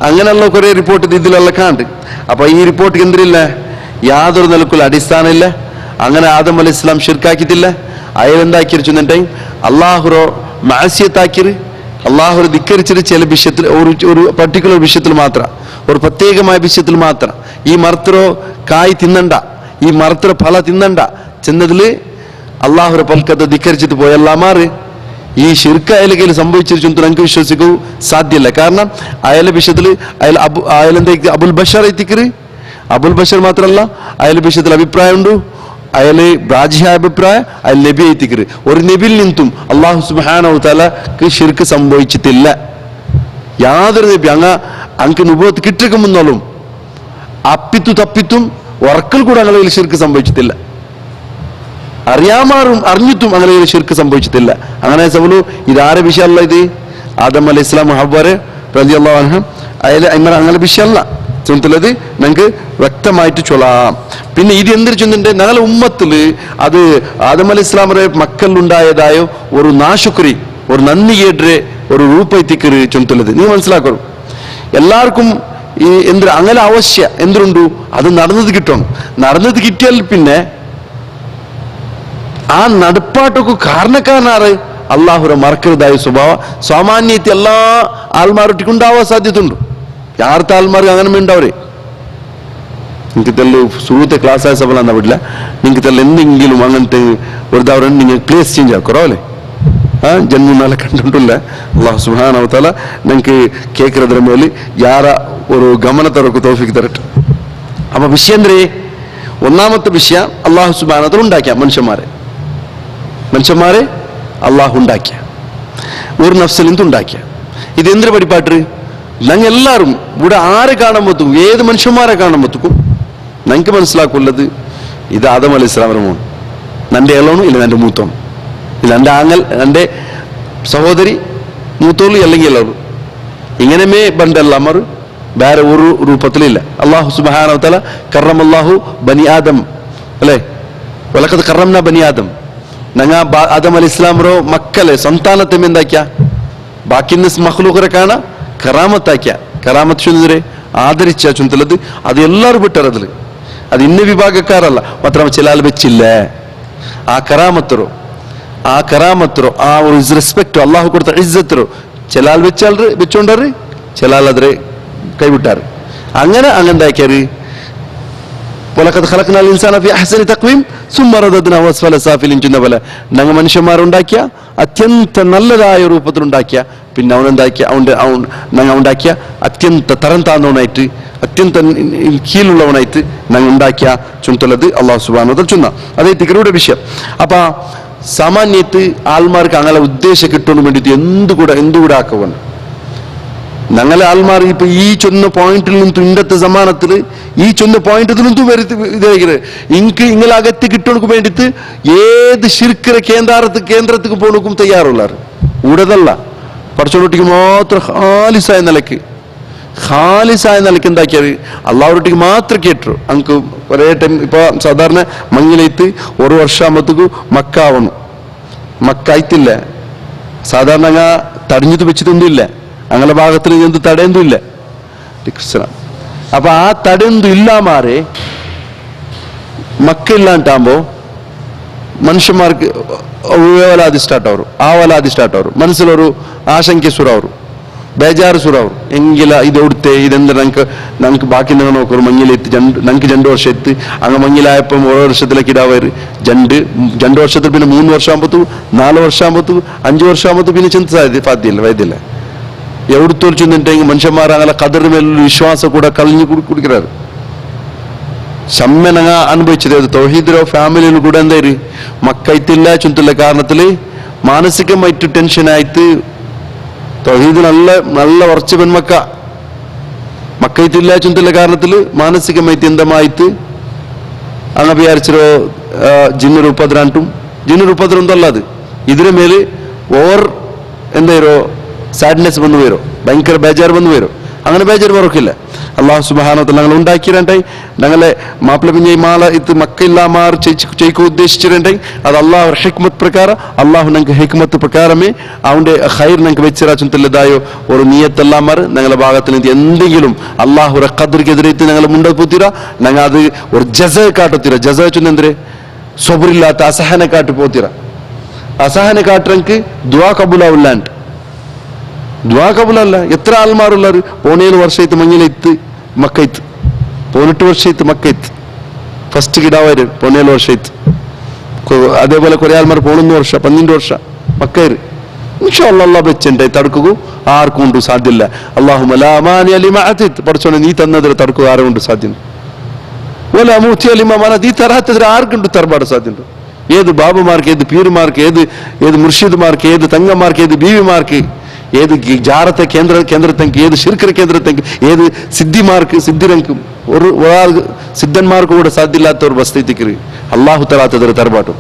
അങ്ങനെയുള്ള കുറേ റിപ്പോർട്ട് ഇതിലെല്ലാം കാണ്ട് അപ്പൊ ഈ റിപ്പോർട്ട് എന്തിരില്ല യാതൊരു നിലക്കുള്ള അടിസ്ഥാനം ഇല്ല അങ്ങനെ ആദം അലൈഹി ഇസ്ലാം ഷിർക്കാക്കിയിട്ടില്ല അയാളെന്താക്കിരിച്ചുണ്ടെങ്കിൽ അള്ളാഹുറോ മാസ്യത്താക്കിയത് അള്ളാഹുറെ ധിക്കരിച്ചിട്ട് ചില വിഷയത്തിൽ ഒരു പർട്ടിക്കുലർ വിഷയത്തിൽ മാത്രം ഒരു പ്രത്യേകമായ വിഷയത്തിൽ മാത്രം ഈ മരത്തിലോ കായ് തിന്നണ്ട ഈ മരത്തിലോ ഫല തിന്നണ്ട ചെന്നതില് അള്ളാഹുറെ പൽക്കത്തെ ധിക്കരിച്ചിട്ട് പോയെല്ലാം മാറി ഈ ഷിർക്ക് അയാളുടെ കയ്യിൽ സംഭവിച്ചിരിച്ചു നമുക്ക് വിശ്വസിക്കൂ സാധ്യമല്ല കാരണം അയാളുടെ വിഷയത്തിൽ അയാളെന്താ അബുൽ ബഷർ എത്തിക്കറ് അബുൽ ബഷർ മാത്രമല്ല അയാളുടെ വിഷയത്തിൽ അഭിപ്രായമുണ്ട് അയാള് രാജിയായ അഭിപ്രായം അയാൾ നബി എത്തിക്കറ് ഒരു നബിയിൽ നിന്നും അള്ളാഹു സുബ്ഹാനഹു തആലക്ക് ഷിർക്ക് സംഭവിച്ചിട്ടില്ല യാതൊരു നബി അങ്ങ് നുബുവത്ത് കിട്ടിക്ക് മുന്നോളും അപ്പിത്തു തപ്പിത്തും ഉറക്കൽ കൂടെ അങ്ങനെ ഷിർക്ക് സംഭവിച്ചിട്ടില്ല അറിയാമാറും അറിഞ്ഞിട്ടും അങ്ങനെ ഷിർക്ക് സംഭവിച്ചിട്ടില്ല അങ്ങനെ സമു ഇതാരെ വിഷയമല്ല ഇത് ആദം അലൈഹി ഇസ്ലാം ഹവ്വ റളിയല്ലാഹു അൻഹും അയാൾ അങ്ങനെ വിഷയമല്ല ചൊല്ലുന്നത് ഞങ്ങൾക്ക് വ്യക്തമായിട്ട് ചൊല്ലാം പിന്നെ ഇത് എന്തൊരു ചൊല്ലുന്നുണ്ട് ഞങ്ങളുടെ ഉമ്മത്തില് അത് ആദം അലൈഹി ഇസ്ലാമറെ മക്കളിലുണ്ടായതായോ ഒരു നാശുക്രി ഒരു നന്ദി കേട്ടേ ഒരു രൂപത്തിക്കറ് ചൊല്ലുന്നത് നീ മനസ്സിലാക്കണം എല്ലാവർക്കും ഈ എന്ത് അങ്ങനെ അവശ്യ എന്തുണ്ടു അത് നടന്നത് കിട്ടണം നടന്നത് കിട്ടിയാൽ പിന്നെ ആ നടപ്പാട്ടൊക്കെ കാരണക്കാരനാറ് അള്ളാഹുരെ മറക്കരുതായ സ്വഭാവ സാമാന്യത്തെ എല്ലാ ആൾമാരൊട്ടിക്കുണ്ടാവാൻ സാധ്യതയുണ്ട് യാർത്ത ആൾമാർക്ക് അങ്ങനെ ഉണ്ടാവരെ നിങ്ങൾക്ക് തെല്ലു സുഹൃത്തെ ക്ലാസ് ആയ സഭ എന്നാ പറ്റില്ല നിങ്ങൾക്ക് തെല്ല എന്തെങ്കിലും അങ്ങനത്തെ ഒരു തവണ നിങ്ങൾ പ്ലേസ് ചേഞ്ച് ആക്കറോ അല്ലേ ജന്മനാളെ കണ്ടിട്ടില്ല അള്ളാഹു സുബ്ഹാനഹു തആല നിങ്ങൾക്ക് കേൾക്കുന്നതിന് മേല് യാര ഒരു ഗമനത്തറക്ക് തോഫിക്ക് തരട്ടെ അപ്പൊ വിഷയം എന്തേ ഒന്നാമത്തെ വിഷയം അള്ളാഹു സുബ്ഹാനഹു തആല ഉണ്ടാക്കിയ മനുഷ്യന്മാരെ അള്ളാഹു ഉണ്ടാക്കിയ ഒരു നഫ്സിൽ നിന്ന് ഉണ്ടാക്കിയ ഇത് എന്തൊരു പഠിപ്പാട്ട് ഞങ്ങൾ എല്ലാവരും ഇവിടെ ആരെ കാണുമ്പോഴത്തും ഏത് മനുഷ്യന്മാരെ കാണുമ്പോഴത്തേക്കും ഞങ്ങൾക്ക് മനസ്സിലാക്കുള്ളത് ഇത് ആദം അലൈഹി ഇസ്ലാമിന്റെ മോൻ എൻ്റെ ഇളവണു ഇല്ല എൻ്റെ മൂത്തോണു ഇല്ല എൻ്റെ ആങ്ങൽ എൻ്റെ സഹോദരി മൂത്തോളു അല്ലെങ്കിൽ ഇളവണു ഇങ്ങനെമേ ബന്ധല്ലാമർ വേറെ ഒരു രൂപത്തിലില്ല അള്ളാഹു സുബ്ഹാനഹു തആല കറമല്ലാഹു ബനി ആദം അല്ലേ വലഖദ് കറംനാ ബനി ആദം ഞങ്ങൾ ആദം അലൈഹി ഇസ്ലാമറോ മക്കളെ സന്താനത്തെ എന്താക്കിയ ബാക്കി മഖ്ലൂഖറെ കാണ കറാമത്താക്കിയ കറാമത്ത് ചൊല്ലുന്നവരെ ആദരിച്ച ചൊല്ലത് അത് എല്ലാവരും വിട്ടറതില് അത് ഇന്ന വിഭാഗക്കാരല്ല മാത്രം ചിലാൽ വെച്ചില്ല ആ കറാമത്തറോ ആ ഒരു റെസ്പെക്റ്റോ അള്ളാഹു കൊടുത്ത ഇസ്സത്തറോ ചിലാൽ വെച്ചോണ്ടറ് ചിലാൽ അതിരെ കൈവിട്ടാറ് അങ്ങനെ എന്താക്കിയാറ് വലഖദ് ഖലഖ്നൽ ഇൻസാന ഫീ അഹ്സനി തഖ്വീം സുമ്മ റദദ്നാഹു അസ്ഫല സാഫിലിൻ ചുന്ന പോലെ ഞങ്ങൾ മനുഷ്യന്മാരുണ്ടാക്കിയ അത്യന്ത നല്ലതായ രൂപത്തിലുണ്ടാക്കിയ പിന്നെ ഞങ്ങൾ ഉണ്ടാക്കിയ അത്യന്ത തരം താന്നവനായിട്ട് അത്യന്ത കീഴുള്ളവനായിട്ട് ഞങ്ങൾ ഉണ്ടാക്കിയ ചുമത്തുള്ളത് അള്ളാഹു സുബ്ഹാനഹു തആല ചൊന്ന അതേ തികരുടെ വിഷയം അപ്പൊ സാമാന്യത്ത് ആൾമാർക്ക് അങ്ങനെ ഉദ്ദേശം കിട്ടാൻ വേണ്ടിയിട്ട് എന്തുകൂടെ ആക്കുവാണ് ഞങ്ങളെ ആൾമാർ ഇപ്പൊ ഈ ചൊന്ന പോയിന്റിൽ നിന്നും ഇന്നത്തെ സമാനത്തിൽ ഈ ചൊന്ന പോയിന്റിൽ നിന്നും ഇതായിരിക്കുന്നത് ഇങ്ങനെ അകത്ത് കിട്ടണക്ക് വേണ്ടിയിട്ട് ഏത് ശിർക്കിറെ കേന്ദ്രത്തിക്ക് പോണക്കും തയ്യാറുള്ളാറ് ഉടതല്ല പഠിച്ചോട്ടിക്ക് മാത്രം ഹാലിസായ നിലക്ക് എന്താക്കിയത് അള്ളാഹുട്ടിക്ക് മാത്രം കേട്ടു അങ്ങക്ക് ഒരേ ടൈം ഇപ്പൊ സാധാരണ മങ്ങിലേത്ത് ഒരു വർഷമാകുമ്പോഴത്തേക്ക് മക്കാവണം മക്കായിത്തില്ല സാധാരണ അങ്ങ തടിഞ്ഞിട്ട് വെച്ചിട്ടൊന്നും ഇല്ല അങ്ങനെ ഭാഗത്തിൽ എന്ത് തടയൊന്നും ഇല്ല അപ്പൊ ആ തടയൊന്നും ഇല്ലാമാരെ മക്ക ഇല്ലാണ്ടാകുമ്പോ മനുഷ്യന്മാർക്ക് വലാതി സ്റ്റാർട്ട് ആവും മനസ്സിലൊരു ആശങ്ക സുറാവും ಬೇಜಾರು ಸುರ ಅವರು ಹೆಂಗಿಲ್ಲ ಇದು ಉಡ್ತೆ ಇದೆಂದ್ರೆ ನಂಗೆ ಬಾಕಿ ನೋಕೋರು ಮಂಗಿಲ ಇತ್ತು ನಂಗೆ 2 ವರ್ಷ ಇತ್ತು ಹಂಗ ಮಂಗಿಲಾಯಪ್ಪ 1 ವರ್ಷದಲ್ಲ ಕಿಡಾವರು ಜಂಡು ವರ್ಷದ പിന്നെ 3 ವರ್ಷ ആകുമ്പത്തു 4 ವರ್ಷ ആകുമ്പത്തു 5 ವರ್ಷ ആകുമ്പത്തു പിന്നെ ചിന്ത സാധ്യല്ല വൈദ്യല്ല എവിടെ തോൽച്ചുണ്ടെങ്കിൽ മനുഷ്യന്മാർ അങ്ങനെ കദറിന് മേലുള്ള വിശ്വാസം കൂടെ കളഞ്ഞു കുടിക്കാറ് സമ്മനങ്ങ അനുഭവിച്ചത് അത് തൗഹീദിലോ ഫാമിലിയിലും കൂടെ എന്തായി മക്കൈത്തില്ല ചുന്തുള്ള കാരണത്തില് മാനസികമായിട്ട് ടെൻഷനായിട്ട് തൗഹീദ് നല്ല ഉറച്ച പെൺമക്ക മക്കൈത്തില്ല ചുന്തുള്ള കാരണത്തില് മാനസികമായിട്ട് എന്തമായിട്ട് അങ്ങ് വിചാരിച്ചോ ജിന്നൊരു ഉപദ്രവം അല്ലാതെ ഇതിന് മേല് ഓർ എന്തായാലോ സാഡ്നെസ് വന്നു വരും ഭയങ്കര ബേജാർ വന്നു വരും അങ്ങനെ ബേജാർ പറക്കില്ല അള്ളാഹു സുബ്ഹാനഹു വ തആല ഞങ്ങൾ ഉണ്ടാക്കിയിട്ടുണ്ടായി ഞങ്ങളെ മാപ്പിള പിന്നെ മാല ഇത് മക്കയില്ലാമാർ ചെയ്യിക്കാൻ ഉദ്ദേശിച്ചിട്ടുണ്ടായി അത് അള്ളാഹു ഹിക്മത്ത് പ്രകാരം അള്ളാഹു ഞങ്ങൾക്ക് ഹിക്മത്ത് പ്രകാരമേ അവന്റെ ഖൈർ ഞങ്ങൾക്ക് വെച്ചിരാച്ചുള്ളതായോ ഒരു നീയത്തല്ലാമാർ ഞങ്ങളുടെ ഭാഗത്തിൽ നിന്ന് എന്തെങ്കിലും അള്ളാഹുടെ ഖദറിനെതിരേറ്റ് ഞങ്ങൾ മുണ്ടത് പോത്തീരാ ഞങ്ങൾ അത് ഒരു ജസ കാട്ടത്തീരാ ജസ ചൊന്നെന്തരെ സൊബറില്ലാത്ത അസഹനെ കാട്ടി പോത്തീരാ അസഹനെ കാട്ടുറക്ക് ദുആ കബൂലാവില്ലാണ്ട് ദ്വാ കബൂലല്ല എത്ര ആൾമാരുള്ളവർ 17 വർഷമായിട്ട് മഞ്ഞിലെത്ത് മക്കൈത്ത് 18 വർഷമായിട്ട് മക്കൈത്ത് ഫസ്റ്റ് കിടാവര് 17 വർഷമായിട്ട് അതേപോലെ കുറെ ആൾമാർ 11 വർഷം 12 വർഷം മക്കയറ് ഇൻഷാ അല്ലാഹ് വെച്ചുണ്ടായി തടുക്കുക ആർക്കും കൊണ്ട് സാധ്യല്ല അല്ലാഹുമ്മ ലാ മാനിയ ലിമാ അതീത് പഠിച്ചോനെ നീ തന്നതിൽ തടുക്കുക ആരും കൊണ്ട് സാധ്യത വലാ മൂതിയ ലിമാ മനഅത് ഈ തരാത്തതിൽ ആർക്കും കൊണ്ട് തർപാട് സാധ്യത ഏത് ബാബുമാർക്ക് ഏത് പീർമാർക്ക് ഏത് മുർഷിദ്മാർക്ക് ഏത് തങ്ങന്മാർക്ക് ഏത് ബീവിമാർക്ക് ഏത് ജാറത്തെ കേന്ദ്രത്തെങ്കിൽ ഏത് ശിർക്കര കേന്ദ്രത്തെങ്കിൽ ഏത് സിദ്ധിമാർക്കും ഒരാൾ സിദ്ധന്മാർക്ക് കൂടെ സാധ്യമില്ലാത്ത ഒരു വസ്തുതിക്ക് അള്ളാഹു തരാത്തതൊരു തറപാട്ടും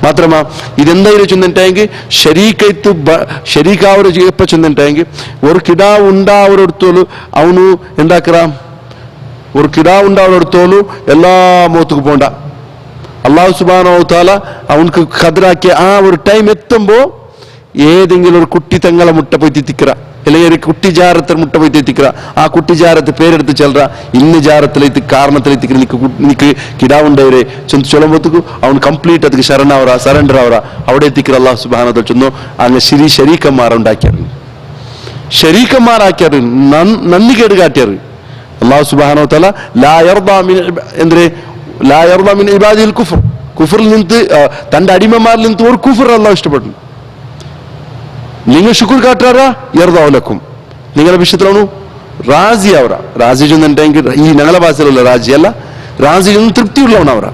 മാത്രമാ ഇതെന്തായാലും ചെന്നിട്ടെങ്കിൽ ശരീക്കാവര് എപ്പോ ചെന്നിട്ടെങ്കിൽ ഒരു കിടാവ് ഉണ്ടാവരെടുത്തോളൂ അവനു എന്താക്കറാം ഒരു കിടാവ് ഉണ്ടാവരെടുത്തോളൂ എല്ലാ മോത്തുക്ക് പോണ്ട അള്ളാഹു സുബ്ഹാനഹു വ തആല അവനക്ക് ഖദറാക്കിയ ആ ഒരു ടൈം എത്തുമ്പോ ഏതെങ്കിലും ഒരു കുട്ടി തങ്ങളെ മുട്ട പോയി തിത്തിക്കറ അല്ലെങ്കിൽ ഒരു കുട്ടി ജാരത്തെ മുട്ട പോയി തിത്തിക്കറ ആ കുട്ടി ജാരത്ത് പേരെടുത്ത് ചെല്ലറ ഇന്ന് ജാരത്തിലേക്ക് കാരണത്തിലേക്ക് നിനക്ക് കിടാവുണ്ടവരെ ചൊല്ലുമ്പോഴത്തേക്ക് അവൻ കംപ്ലീറ്റ് അതിക്ക് സറണ്ടർ ആവറ അവിടെ എത്തിക്കറ അള്ളാഹു സുബ്ഹാനഹു വ തആല ചൊന്നു അങ്ങ് ശരീക്കന്മാരാക്കിയാറ് നന്ദി കേട് കാട്ടിയാറ് അള്ളാഹു സുബ്ഹാനഹു വ തആല ലാ യർദാ മിൻ ഇബാദിൽ കുഫറിൽ നിന്ന് തന്റെ അടിമമാരിൽ നിന്ന് ഒരു കുഫർ അള്ളാഹു ഇഷ്ടപ്പെട്ടു നിങ്ങൾ ശുക്ർ കാട്ടാറാ യർദാഉലക്കും നിങ്ങളുടെ വിഷയത്തിലാണു റാസി അവറ റാസി ചെന്നുണ്ടെങ്കിൽ ഈ ഞങ്ങളെ ഭാഷയിലുള്ള റാജിയല്ല റാസി ചെന്ന് തൃപ്തിയുള്ളവനവറ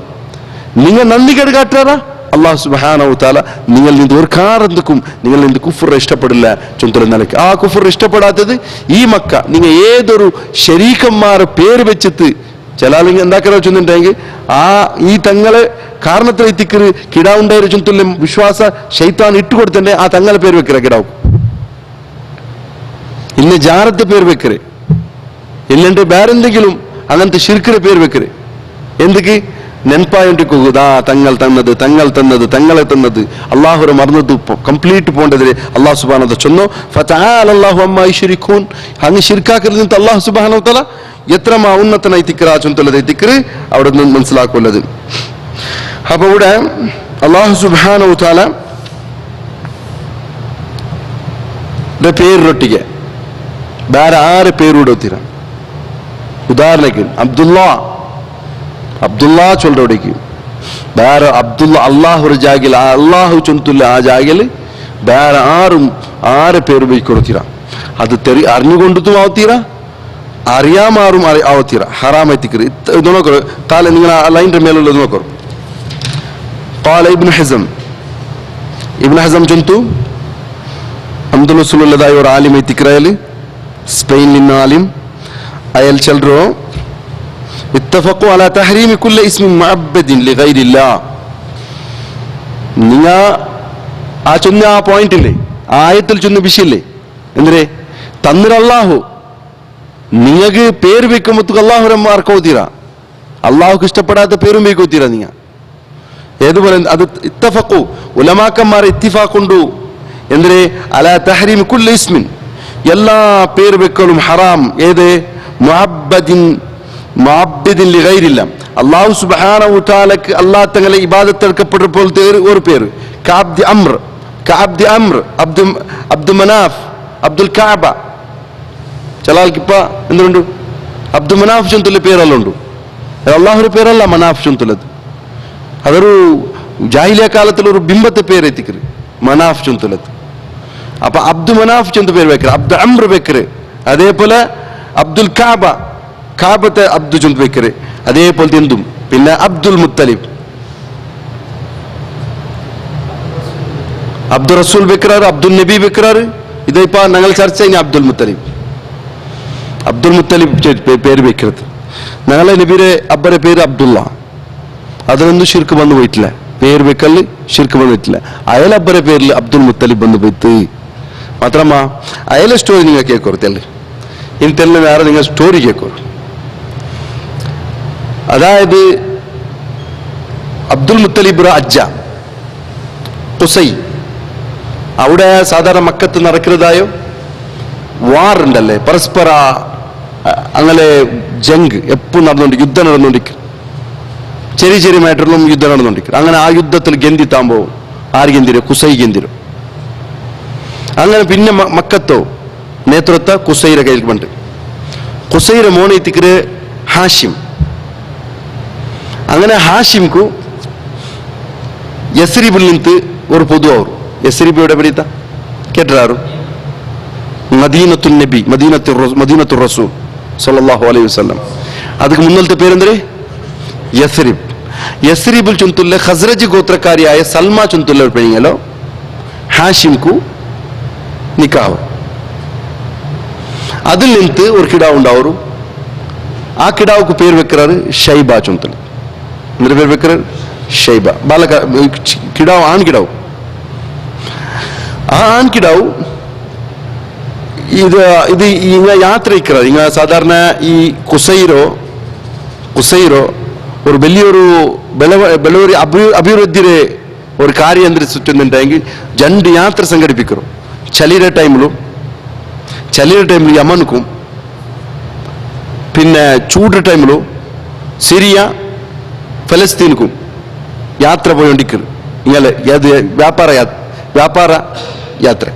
നിങ്ങൾ നന്ദി കേട് കാട്ടാറാ അള്ളാഹു സുബ്ഹാനഹു വ തആല നിങ്ങൾ നിന്ന് ഒരു കാരണത്തും നിങ്ങൾ നിന്ന് കുഫർ ഇഷ്ടപ്പെടില്ല ചൊന്തുള്ള നിലയ്ക്ക് ആ കുഫർ ഇഷ്ടപ്പെടാത്തത് ഈ മക്ക നിങ്ങൾ ഏതൊരു ശരീക്കന്മാരെ പേര് വെച്ചിട്ട് ചില ആളുകൾ എന്താക്കാറോ ചെന്നിട്ടുണ്ടെങ്കിൽ ആ ഈ തങ്ങളെ കാരണത്തിലെത്തിക്കറ് കിടാവുണ്ടായ ചുറ്റുള്ള വിശ്വാസ ശൈത്താൻ ഇട്ടുകൊടുത്തേ ആ തങ്ങളെ പേര് വെക്കറ കിടാവും ഇന്ന് ജാറത്തെ പേര് വെക്കറ് ഇല്ലണ്ട് വേറെന്തെങ്കിലും അങ്ങനത്തെ ശിർക്കിന്റെ പേര് വെക്കറ് എന്തൊക്കെ നെൻപായിട്ടിക്കുതാ തങ്ങൾ തങ്ങളെ തന്നത് അള്ളാഹുരെ മറന്നത് കംപ്ലീറ്റ് പോകേണ്ടതിരെ അള്ളാഹു സുബ്ഹാനഹു വ തആല ചൊന്നു ഫതആല അല്ലാഹു അമ്മാ യുശ്രികൂൻ അങ്ങ് ശിർക്കാക്കരുത് എന്ന് അള്ളാഹു സുബ്ഹാനഹു വ തആല എത്രമാ ഉന്നതനായി തിക്കറ ചൊല്ലുന്നത് തിക്കറ് അവിടെ നിന്ന് മനസ്സിലാക്കുള്ളത് അപ്പൊ ഇവിടെ അല്ലാഹു സുബ്ഹാനഹു വ തആല പേരൊട്ടിಗೆ ಬೇರೆ 6 പേരൂടെ ഒത്തിര ഉദാഹരണക്ക് അബ്ദുള്ള ചൊല്ലൊടിക്ക് ಬೇರೆ അബ്ദുള്ള അള്ളാഹു ജാഗിൽ അള്ളാഹു ചൊന്തുല്ല ആ ജാഗിൽ ಬೇರೆ 6 പേര് ഉപയോഗിക്കൊടുത്തിര അത് അറിഞ്ഞുകൊണ്ടും ആവത്തീര അറിയാമാറും ആവത്തീര ഹറാമെത്തിക്കറ് ഇത് നോക്കറ് കാല നിങ്ങൾ ആ ലൈൻ്റെ മേലുള്ളത് നോക്കറ് قال ابن حزم ചൊന്തു അന്ദലൂസിലുള്ളതായ ഒരു ആലിം എത്തിക്കറയില് സ്പെയിനിൽ നിന്ന് ആലിം അയാൾ ചെല്ലറോ اتفقوا على تحريم كل اسم معبد لغير الله നിങ്ങൾ ആ ചൊന്ന ആ പോയിന്റ് ഇല്ലേ ആയത്തിൽ ചൊന്ന വിഷയല്ലേ എന്തേ തന്നിര അള്ളാഹു നിങ്ങൾക്ക് പേര് വെക്കുമ്പോ അള്ളാഹുരന്മാർക്കോത്തീര അള്ളാഹുക്ക് ഇഷ്ടപ്പെടാത്ത പേരും വെക്കോത്തീര നിങ്ങൾ ഏതുപോലെ അത് ഇത്തഫഖു ഉലമാക്കന്മാർ ഇത്തിഫാഖുണ്ടു എന്തേ അലാ തഹ്രീം കുല്ലി ഇസ്മിൻ എല്ലാ പേര് വെക്കലും ഹറാം ഏത് മുഅബ്ബദിൻ ലിഗൈരില്ല അല്ലാഹു സുബ്ഹാനഹു വ തആലക്ക് അല്ലാഹു തങ്ങളെ ഇബാദത്ത് എടുക്കപ്പെട്ടപ്പോഴത്തെ ഒരു പേര് കഅബ്ദി അംർ അബ്ദു മനാഫ് അബ്ദുൽ കഅബ ചില ആൾക്കിപ്പ എന്തുണ്ട് അബ്ദു മനാഫ് ചൊന്തുള്ള പേരെല്ലാം ഉണ്ട്. അള്ളാഹുവിന്റെ പേരല്ല മനാഫ് ചൊന്തുള്ളത്. അതൊരു ജാഹിലിയ കാലത്തിലൊരു ബിംബത്തെ പേരെത്തിക്കര് മനാഫ് ചൊന്തുള്ളത്. അപ്പൊ അബ്ദു മനാഫ് ചൊന്ത് പേര് വെക്കര്, അബ്ദു അംർ വെക്കര്. അതേപോലെ അബ്ദുൽ കാബ, കാബത്തെ അബ്ദു ചൊന്ത് വെക്കര്. അതേപോലത്തെ എന്തും. പിന്നെ അബ്ദുൽ മുത്തലിബ്, അബ്ദുൽ റസൂൽ വെക്കറാറ്, അബ്ദുൽ നബി വെക്കറാറ്. ഇതിപ്പോ ഞങ്ങൾ ചർച്ച ചെയ്യുന്ന അബ്ദുൽ മുത്തലിബ്. അബ്ദുൽ മുത്തലിബ് പേര് വെക്കരുത്. ഞങ്ങളെ നബിയുടെ അബ്ബരെ പേര് അബ്ദുള്ള. അതിനൊന്നും ശിർക്ക് വന്നു പോയിട്ടില്ല. പേര് വെക്കല് ശിർക്ക് വന്നിട്ടില്ല. അയലബ്ബരെ പേരിൽ അബ്ദുൽ മുത്തലിബ് വന്നു പോയിട്ട് മാത്രമ അയല സ്റ്റോറി നിങ്ങൾ കേൾക്കോർത്തല്ലേ. ಇಂತೆಲ್ಲ ಯಾರು നിങ്ങൾ സ്റ്റോറി കേൾക്കൂ. അതായത് അബ്ദുൽ മുത്തലിബ് അജ്ജ ഖുസൈ, അവിടെ സാധാരണ മക്കത്ത് നടക്കുന്നതായോ വാർ ഉണ്ടല്ലേ, പരസ്പര അങ്ങനെ ജംഗ് എപ്പോഴും നടന്നുകൊണ്ടിരിക്കും, യുദ്ധം നടന്നുകൊണ്ടിരിക്കും. ചെറിയ ചെറിയ മാറ്ററിലും യുദ്ധം നടന്നുകൊണ്ടിരിക്കും. അങ്ങനെ ആ യുദ്ധത്തിൽ ഗന്ധിത്താകുമ്പോ ആര് ഗന്ധിരും? ഖുസൈ ഗന്ധിരും. അങ്ങനെ പിന്നെ മക്കത്തോ നേതൃത്വ ഖുസൈര കയ്യിൽ ഉണ്ട്. ഖുസൈര മോനെത്തിക്കര് ഹാഷിം. അങ്ങനെ ഹാഷിംക്കു യസ്രിബിൽ നിന്ന് ഒരു പൊതു ಅವರು. യസ്രിബ് എവിടെ പിടിത്ത കേട്ടാರು? മദീനത്തുൽ നബി, മദീനത്തുർ റസൂൽ സല്ലല്ലാഹു അലൈഹി വസല്ലം. ಅದಕ್ಕೆ മുന്നത്തെ പേരെന്തേ? യസ്രിബ്. യസ്രിബിൽ ചുന്തുള്ള ഖസ്റജ് ഗോത്രക്കാരിയായ സൽമ ചുന്തുള്ള ഒരു പെണ്ണുങ്ങളോ ഹാഷിംക്കു നിക്കാവ്. അതിൽ നിന്ന് ഒരു കിടാവ് ഉണ്ടാവും. ആ കിടാവുക്ക് പേര് വെക്കാറ് ഷൈബ ചുന്തൽ. എന്തൊരു പേര് വെക്കാറ്? ഷൈബ. ബാലക കിടാവ്, ആൺകിടാവ്. ആ ആൺകിടാവ് ഇത് ഇങ്ങ യാത്ര ഇക്കറാറ്. ഇങ്ങ സാധാരണ ഈ കുസൈരോ ഒരു വലിയൊരു ബലവരി അഭിവൃദ്ധിയുടെ ഒരു കാര്യം ചുറ്റുന്നുണ്ടെങ്കിൽ രണ്ട് യാത്ര സംഘടിപ്പിക്കും. ചലിയുടെ ടൈമിലും യമനുക്കും, പിന്നെ ചൂട് ടൈമിലും സിറിയ ഫലസ്തീനുക്കും യാത്ര പോയിക്കൊണ്ടിരിക്കും. ഇങ്ങനെ വ്യാപാര യാത്ര.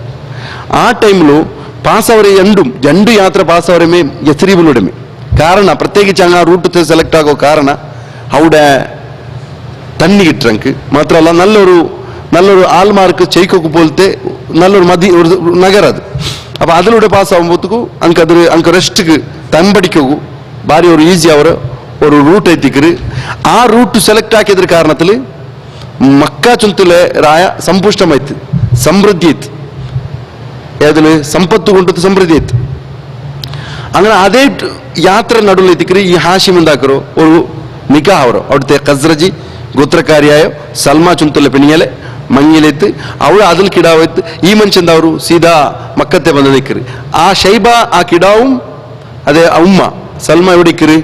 ആ ടൈമിലും പാസ്സവരെ രണ്ട് യാത്ര പാസ്സവരമേ യസ്രീബിലൂടെ. കാരണം പ്രത്യേകിച്ച് അങ്ങ് ആ റൂട്ട് സെലക്ട് ಆಗೋ ಕಾರಣ അവിടെ തണ്ണി കിട്ടങ്ക് മാത്രമല്ല നല്ലൊരു ആൾമാർക്ക് ചെയ്ക്കൊക്കെ പോലത്തെ നല്ലൊരു നഗരം അത്. അപ്പൊ അതിലൂടെ പാസ്സാകുമ്പോഴത്തേക്കും അങ്ക് റെസ്റ്റിക്ക് തമ്പടിക്കൂ ഭാരി ഒരു ഈസി അവർ ഒരു റൂട്ട് എത്തിക്കര്. ആ റൂട്ട് സെലക്ട് ആക്കിയതിന് കാരണത്തിൽ മക്ക ചുന്തലായ സമ്പുഷ്ടമായിട്ട് സമൃദ്ധി എത്തി. ഏതില്? സമ്പത്ത് കൊണ്ടു സമൃദ്ധി എത്തി. അങ്ങനെ അതേ യാത്ര നടുവിൽ എത്തിക്കര് ഈ ഹാഷിം എന്താക്കറോ ഒരു നിക്കാഹ് അവരോ അവിടുത്തെ ഖസ്റജി ഗോത്രക്കാരിയായ സൽമ ചുന്തല പെണ്ണിയലെ മങ്ങിലെത്ത് അവಳು അതിൽ കിടാവെത്ത്. ഈ മനുഷ്യൻ എന്താവರು സീതാ മക്കത്തെ വന്ന് നിൽക്കര്. ആ ഷൈബ ആ കിടാവും അതെ ഉമ്മ സൽമ എവിടെ ഇക്കര്?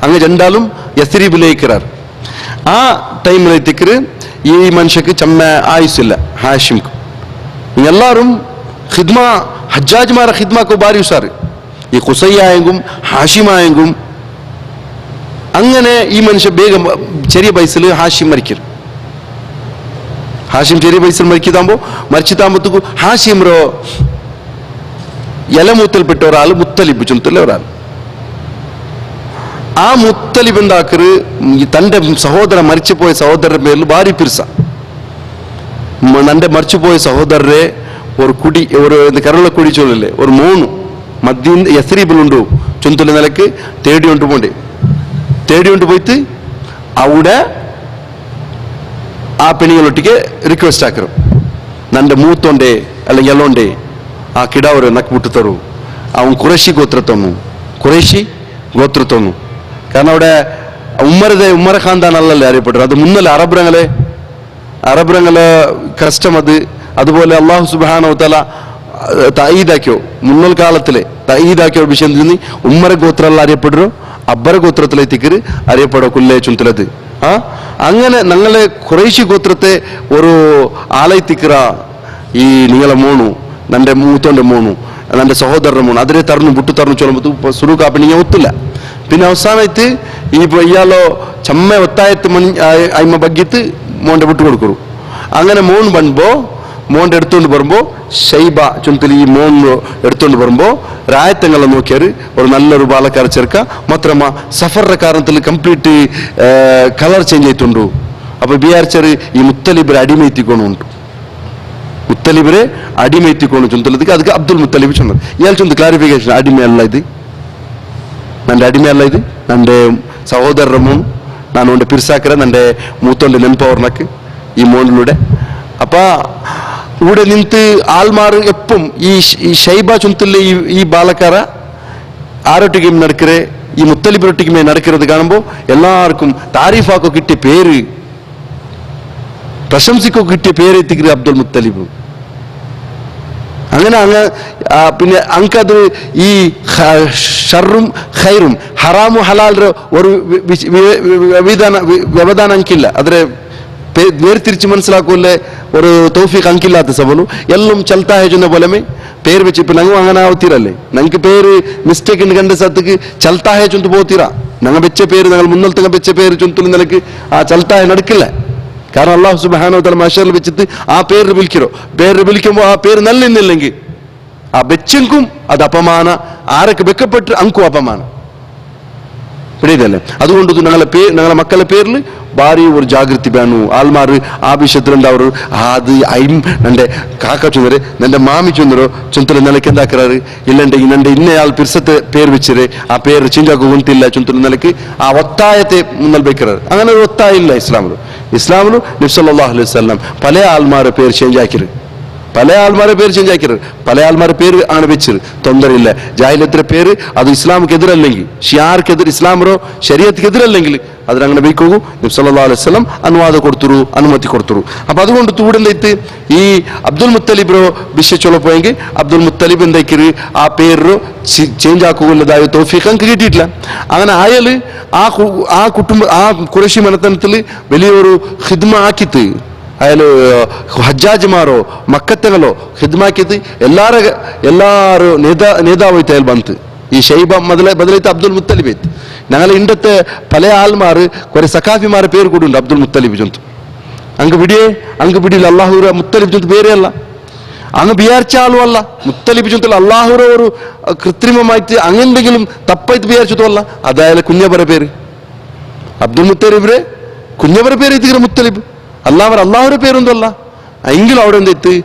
അങ്ങ് രണ്ടാലും യസ്രീബിലേക്കറാർ. ആ ടൈമിലെത്തിക്കര് ഈ മനുഷ്യക്ക് ചമ്മ ആയുസില്ല ഹാഷിംക്ക്. എല്ലാവരും ഖിദ്മ ഹജ്ജാജ്മാരെ ഖിദ്മക്ക് ഭാരി ഉഷാറ്. ഈ ഖുസൈയായെങ്കും ഹാഷിമായെങ്കും. അങ്ങനെ ഈ മനുഷ്യ വേഗം ചെറിയ വയസ്സിൽ ഹാഷിം മരിക്കും. ഹാഷിം ചെറിയ വയസ്സിൽ മരിച്ചിട്ടാകുമ്പോഴത്തേക്കും ഹാഷിംറോ ഇലമൂത്തൽപ്പെട്ട ഒരാൾ മുത്തലിബ് ചുമത്തുള്ള ഒരാൾ. ആ മുത്തലിബ് എന്താക്കറ് തൻ്റെ സഹോദരൻ മരിച്ചുപോയ സഹോദരന്റെ പേരിൽ ഭാരി പിർസ. തൻ്റെ മരിച്ചുപോയ സഹോദരരെ ഒരു കരളക്കുടി ചൊല്ലില്ലേ ഒരു മൂന്ന് മദ്യം യസ്രീബിലുണ്ടോ ചുന്തുള്ള നിലക്ക് തേടിക്കൊണ്ട് പോയിട്ട് അവിടെ ആ പെണ്ണുങ്ങളൊട്ടിക്ക് റിക്വസ്റ്റ് ആക്കರು. ನನ್ನ ಮೂತೊಂಡೆ അല്ലെങ്കിൽ ಎಲ್ಲೊಂಡೆ ಆ ಕಿಡಾವರು ನಕ್ ಬಿಟ್ಟುತ್ತರು. ಅವನು ಕುರೇಶಿ ഗോത്രത്വന്നു. കാരണം അവിടെ ഉമ്മര ഖാൻദാൻ അല്ലല്ലേ അറിയപ്പെട്ടത്. അത് മുന്നല്ല അറബ്രങ്ങളെ കഷ്ടം. അതുപോലെ അള്ളാഹു സുബ്ഹാനഹു വ തആല തഈദാക്കിയോ മുന്നൽ കാലത്തിലെ തഈദാക്കിയോ വിഷയം ഉമ്മര ഗോത്രല്ല അറിയപ്പെടുന്നു. അബ്ബര ഗോത്രത്തിലെത്തിക്കര് അറിയപ്പെടോ കുല്ലേ ചുന്തലത്. അങ്ങനെ ഞങ്ങളെ ഖുറൈശി ഗോത്രത്തെ ഒരു ആലയത്തിക്കറ ഈ നിങ്ങളെ മോണു നന്റെ മൂത്തോന്റെ മോണു നന്റെ സഹോദരന്റെ മോണു അതിരെ തറന്നു ബുട്ടു തറന്നു ചൊല്ലുമ്പോൾ സുരൂഖ പെണ്ണിങ്ങ ഒത്തില്ല. പിന്നെ അവസാനമായിട്ട് ഇയാളോ ചമ്മ ഒത്തായത്ത് അയിമ ബഗ്ഗിത്ത് മോന്റെ വിട്ടു കൊടുക്കರು. അങ്ങനെ മോൺ ಬಂದ್ಬೋ മോണ്ട് എടുത്തുകൊണ്ട് വരുമ്പോൾ ഷൈബ ചുന്തൽ ഈ മോണ് എടുത്തുകൊണ്ട് വരുമ്പോൾ രായത്തങ്ങളെ നോക്കിയാൽ ഒരു നല്ലൊരു ബാലക്കാര ചെറുക്ക മാത്രമ സഫറിന്റെ കാരണത്തിൽ കംപ്ലീറ്റ് കളർ ചേഞ്ച് ആയിട്ടുണ്ടു. അപ്പൊ വിചാരിച്ചാറ് ഈ മുത്തലിബിനെ അടിമയെത്തിക്കൊണ്ടുണ്ട്, മുത്തലിബിനെ അടിമയെത്തിക്കൊണ്ട് ചുന്തലದಕ್ಕೆ ಅದಕ್ಕೆ ಅಬ್ದುಲ್ ಮುತ್ತಲಿಬ್ ಚೊನ್ನದು. ಇಯಾಲ್ ಚೊಂದು ಕ್ಲಾರಿಫಿಕೇಶನ್, ಅಡಿಮೆಯಲ್ಲ ಇದು, ನಂಡೆ ಅಡಿಮೆಯಲ್ಲ ಇದು, ನಂಡೆ ಸಹೋದರರ ಮೂನು, ನಾನು ಒಂದು ಪಿರ್ಸಾಕರ ನಂಡೆ ಮೂತೊಂದು ನೆನಪವ್ರನಕ್ಕೆ ಈ ಮೋನ್ಲೂಡೆ. ಅಪ್ಪ ഇവിടെ നിന്ത് ആൾമാർ എപ്പം ഈ ഷൈബ ചുന്തല് ഈ ബാലക്കാര ആരൊട്ടിക്കും നടക്കറേ ഈ മുത്തലിബിരൊട്ടിക്കുമേ നടക്കുന്നത് കാണുമ്പോൾ എല്ലാവർക്കും താരീഫാക്കോ കിട്ടിയ പേര്, പ്രശംസിക്കോ കിട്ടിയ പേര് എത്തിക്കുക അബ്ദുൽ മുത്തലിബ്. അങ്ങനെ പിന്നെ അങ്കത് ഈ ഷർറും ഖൈറും ഹറാമു ഹലാലിന്റെ ഒരു വ്യവധാനം അങ്കില്ല, അതിനെ വേർതിരിച്ച് മനസ്സിലാക്കൂല്ലേ ഒരു തൗഫീഖ് അങ്കില്ലാത്ത സബಲು എല്ലാം ചൽത്താ ഹെജുന്ന പോലെമേ പേര് വെച്ച്. ഇപ്പൊ ഞങ്ങൾ അങ്ങനെ ആവത്തീരല്ലേ, ഞങ്ങൾക്ക് പേര് മിസ്റ്റേക്ക് കണ്ട സത്തക്ക് ചൽത്താ ഹെ ചുന്തു പോത്തീരാ. ഞങ്ങൾ വെച്ച പേര്, ഞങ്ങൾ മുന്നൽത്തങ്ങ വെച്ച പേര് ചുന്തുന്ന നിലക്ക് ആ ചൽത്താ ഹെ നടക്കില്ല. കാരണം അല്ലാഹു സുബ്ഹാനഹു വ തആല മഹ്ശറിൽ വെച്ചിട്ട് ആ പേര് വിളിക്കോ, പേര് വിളിക്കുമ്പോൾ ആ പേര് നല്ലിന്നില്ലെങ്കിൽ ആ വെച്ചെങ്കും അത് അപമാന, ആരൊക്കെ വെക്കപ്പെട്ട് അങ്കും അപമാനം പിടിയതല്ലേ. അതുകൊണ്ട് ഞങ്ങളെ മക്കളെ പേരിൽ ഭാരി ഒരു ജാഗ്രതി വേണു. ആൾമാർ ആ വിഷയത്തിലുണ്ടാവും. അത് നന്റെ കാക്ക ചുന്നര് നന്റെ മാമി ചുന്നരോ ചുന്തല നിലയ്ക്ക് എന്താക്കാറ് ഇല്ലെങ്കിൽ നന്റെ ഇന്നയാൾ പിർസത്തെ പേര് വെച്ചത് ആ പേര് ചേഞ്ചാക്കുക ഉണ്ടില്ല ചുന്തല നിലയ്ക്ക് ആ ഒത്തായത്തെ മുന്നൽ വെക്കാറ്. അങ്ങനെ ഒരു ഒത്തായില്ല ഇസ്ലാമില്. ഇസ്ലാമില് നബി സല്ലല്ലാഹു അലൈഹി വസല്ലം പല ആൾമാരെ പേര് ചേഞ്ച് ആക്കിയത്, പല ആൾമാരെ പേര് ചേഞ്ച് ആക്കിയത്, പല ആൾമാരെ പേര് ആണ് വെച്ചത്. തൊന്തരയില്ല. ജാഹിലിയത്തിന്റെ പേര് അത് ഇസ്ലാമിക്ക് എതിരല്ലെങ്കിൽ, ഷിയാർക്കെതിരെ, ഇസ്ലാമറോ ശരീഅത്തിക്ക് എതിരല്ലെങ്കിൽ അതിനങ്ങനെ വെക്കൂ. നബി സല്ലല്ലാഹു അലൈഹി വസല്ലം അനുമതി കൊടുത്തു. അപ്പൊ അതുകൊണ്ട് തൂടെന്തൈത്ത് ഈ അബ്ദുൽ മുത്തലിബിറോ വിശ്വച്ചൊള്ളപ്പോയെങ്കിൽ അബ്ദുൽ മുത്തലിബ് എന്താക്കിയത് ആ പേരോ ചേഞ്ച് ആക്കുകയുള്ളതായ തൗഫീഖ് എനിക്ക് കിട്ടിയിട്ടില്ല. അങ്ങനെ ആയാല് ആ കുടുംബ ആ ഖുറൈശി മനത്തനത്തിൽ വലിയൊരു ഖിദ്മ ആക്കിത്ത് അയാൾ ഹജ്ജാജ്മാരോ മക്കത്തങ്ങളോ ഹിദ്മാക്കിയത് എല്ലാരും നേതാവായിട്ട് അയാൾ ಬಂತು. ഈ ഷൈബ ബദലൈത്ത് അബ്ദുൽ മുത്തലിബ് ಐತಿ. ഞങ്ങളെ ഇണ്ടത്തെ പല ആൾമാർ കുറെ സഖാഫിമാരെ പേര് കൂടി ഉണ്ട് അബ്ദുൽ മുത്തലിബ് ചൊന്തു. അങ്ങ് ಬಿಡಿಲ್ಲ അള്ളാഹുര മുത്തലിബ് ചൊന്തു ಬೇರೆ ಅಲ್ಲ, അങ്ങ് വിചാരിച്ച ആളും അല്ല. മുത്തലിബ് ചൊന്തൽ അള്ളാഹുര ഒരു കൃത്രിമമായിട്ട് അങ്ങെന്തെങ്കിലും തപ്പായിട്ട് വിചാരിച്ചതോ അല്ല. അതായത് കുഞ്ഞവരെ പേര് അബ്ദുൽ മുത്തലിബിരെ കുഞ്ഞവരെ പേര് എത്തിക്കുന്ന മുത്തലിബ് അള്ളാഹുടെ പേരൊന്നുമല്ല. എങ്കിലും അവിടെ എന്തെത്തി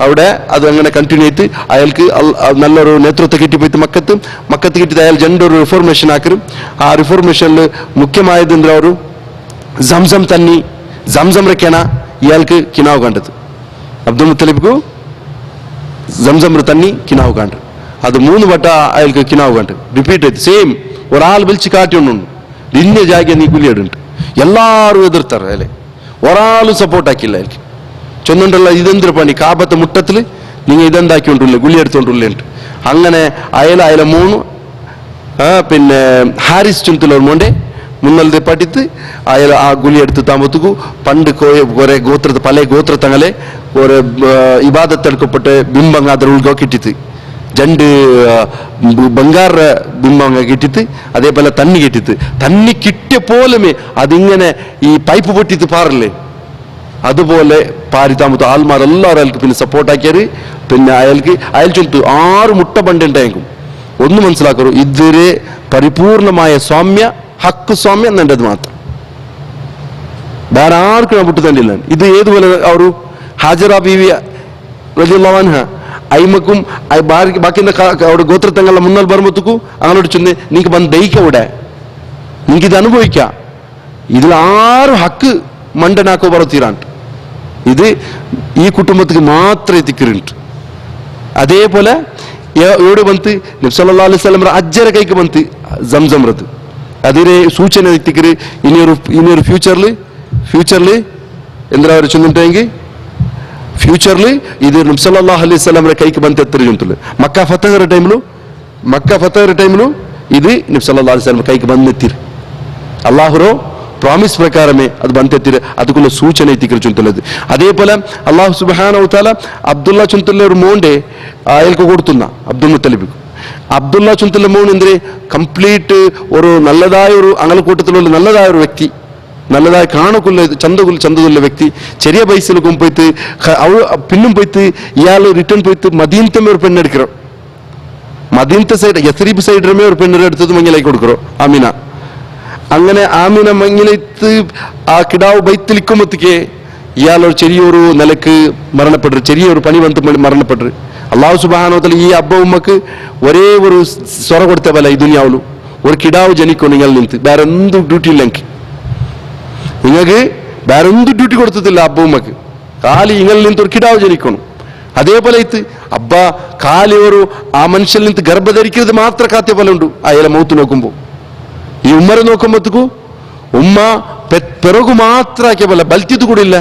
അവിടെ അത് അങ്ങനെ കണ്ടിന്യൂ ചെയ്ത് അയാൾക്ക് നല്ലൊരു നേതൃത്വം കിട്ടിപ്പോയിട്ട് മക്കത്ത് കിട്ടിയത് അയാൾ ജെൻഡർ റിഫോർമേഷൻ ആക്കരും. ആ റിഫോർമേഷനിൽ മുഖ്യമായത് എന്താ ഒരു സംസം റെക്കണ ഇയാൾക്ക് കിനാവ് കണ്ടത്. അബ്ദുൽ മുത്തലിബ്ക്ക് സംസം തന്നി കിനാവ് കണ്ടത്. അത് 3 വട്ട അയാൾക്ക് കിനാവ് കണ്ടത്. റിപ്പീറ്റ് ചെയ്ത് സെയിം ഒരാൾ വിളിച്ച് കാട്ടിയൊന്നുണ്ട് ഇന്ന ജാഗ്യ നീ കുലിയിടുണ്ട്. എല്ലാവരും എതിർത്താറ് അല്ലേ, ഒരാളും സപ്പോർട്ട് ആക്കില്ല അയാൾക്ക്. ചൊന്നുണ്ടല്ല ഇതെന്തൊരു പണി, കാബത്തെ മുട്ടത്തിൽ നിങ്ങൾ ഇതെന്താക്കിക്കൊണ്ടില്ലേ ഗുളി എടുത്തോണ്ടില്ലേണ്ട്. അങ്ങനെ അയല 3 പിന്നെ ഹാരിസ് ചുന്തലൂർ മോണ്ടെ മുന്നൽതെ പട്ടിത്ത് അയല ആ ഗുളി എടുത്ത് താമത്തുക്കു പണ്ട് കുറെ ഗോത്രത്തെ പല ഗോത്രത്തങ്ങളെ ഒരു ഇബാദത്തെടുക്കപ്പെട്ട് ബിംബങ്ങ അದ್ರ ഉൾഗോക്കിട്ടിത്ത് 2 ಬಂಗಾರ ബിംബങ്ങ കിട്ടിത്ത്. അതേപോലെ തന്നി കിട്ടിത്ത്. തന്നി കിട്ടിയ പോലുമേ അതിങ്ങനെ ഈ പൈപ്പ് പൊട്ടിത്ത് പാറില്ലേ അതുപോലെ പാരിത്താമത്ത് ആൾമാർ എല്ലാവരും അയാൾക്ക് പിന്നെ സപ്പോർട്ടാക്കിയാറ്. പിന്നെ അയാൾ ചൊല്ലുത്തു 6 മുട്ട പണ്ടുണ്ടായിരിക്കും. ഒന്ന് മനസ്സിലാക്കൂ, ഇതുവരെ പരിപൂർണമായ സ്വാമ്യ ഹക്ക് സ്വാമ്യ എന്നുണ്ടത് മാത്രം, വേറെ ആർക്കും വിട്ടു തന്നില്ല. ഇത് ഏതുപോലെ ഒരു ഹാജറ ബീവി റളിയല്ലാഹു അൻഹ അയിമക്കും ബാക്കി അവിടെ ഗോത്രത്തങ്ങളുടെ മുന്നൽ ബർമത്തുക്കു അങ്ങോട്ട് ചെന്ന് നിങ്ങൾക്ക് വന്ന് ദഹിക്കൂടെ, നിങ്ങൾക്ക് ഇത് അനുഭവിക്കാം, ഇതിൽ 6 ഹക്ക് ಮಂಡನಾಕೋ ಬರುತ್ತೀರಂಟ. ಇದು ಈ ಕುಟುಂಬಕ್ಕೆ ಮಾತ್ರ ತಿಕ್ಕಿರುಂಟು. അതേപോലെ എവിടെ ಬಂತು നബി സല്ലല്ലാഹു അലൈഹി വസല്ലം അജ്ജര കൈക്ക് ಬಂತು സംസംറത്. അതിനെ സൂചന എത്തിക്കര് ഇനിയൊരു ഫ്യൂച്ചറിൽ എന്താ അവർ ചൊല്ലുണ്ടെങ്കിൽ ഫ്യൂച്ചറിൽ ഇത് നബി സല്ലല്ലാഹു അലൈഹി വസല്ലം കൈക്ക് ಬಂತು എത്തിരുന്നുള്ളൂ. മക്ക ഫതഹ് ടൈമിലും ഇത് നബി സല്ലല്ലാഹു അലൈഹി വസല്ലം കൈക്ക് ಬಂದೆತ್ತಿರು. അല്ലാഹുറോ ಪ್ರಾಮಿಸ್ ಪ್ರಕಾರಮೇ ಅದು ಬಂತೆತ್ತಿರ ಅದಕ್ಕೂ ಸೂಚನೆ ಎತ್ತಿಕರು ಚುಂತಲದು. അതേപോലെ അല്ലാഹു സുബ്ഹാനഹു വ തആല അബ്ദുള്ള ചുന്തല്ല ഒരു മോണ്ടെ അയാൾക്ക് കൊടുത്തുന്ന അബ്ദുൽ മുത്തലിബ്. അബ്ദുള്ള ചുന്തല്ല മോൻ എന്തിനെ കംപ്ലീറ്റ് ഒരു നല്ലതായ ഒരു അങ്ങളക്കൂട്ടത്തിലുള്ള നല്ലതായ ഒരു വ്യക്തി, നല്ലതായി കാണക്കുള്ള ചന്തകുള്ള വ്യക്തി ചെറിയ പൈസയിൽ പോയിട്ട് പിന്നും പോയിട്ട് ഇയാൾ റിട്ടേൺ പോയിട്ട് മദീനത്തെ ഒരു പെണ്ണെടുக்கிறோம் മദീനത്തെ സൈഡ് യസ്രീബ് സൈഡിലുമേ ഒരു പെണ്ണെടുത്തത് മങ്ങിലേക്ക് കൊടുக்கிறோம் ആമിന അങ്ങനെ ആമിന മങ്ങിലേക്ക് ആ കിടാവ് ബൈത്തിലിക്കുമ്പത്തേക്ക് ഇയാളൊരു ചെറിയൊരു നിലക്ക് മരണപ്പെട്ടു ചെറിയൊരു പണി വന്ന് മരണപ്പെട്ടു അള്ളാഹു സുബ്ഹാനഹു വ തആല ഈ അബ്ബ ഉമ്മക്ക് ഒരേ ഒരു സ്വറ കൊടുത്ത പോലെ ഈ ദുനിയാവിലും ഒരു കിടാവ് ജനിക്കും നിങ്ങൾ നിന്ത് വേറെ എന്ത് ഡ്യൂട്ടി ഇല്ല നിങ്ങൾക്ക് വേറെ എന്ത് ഡ്യൂട്ടി കൊടുത്തിട്ടില്ല അബ്ബ ഉമ്മക്ക് കാലി ഇങ്ങളിൽ നിന്ന് ഒരു കിടാവ് ജനിക്കണം അതേപോലെ ഇത് അബ്ബ കാലി ഒരു ആ മനുഷ്യനിൽ നിന്ന് ഗർഭധരിക്കുന്നത് മാത്രം കാത്തിയ പോലെ ഉണ്ട് അയാളെ മൗത്ത് നോക്കുമ്പോ ഈ ഉമ്മരെ നോക്കുമ്പോഴത്തേക്കു ഉമ്മ പിറകു മാത്രം ആക്കിയ പോലെ ബൽത്തിയത് കൂടെ ഇല്ല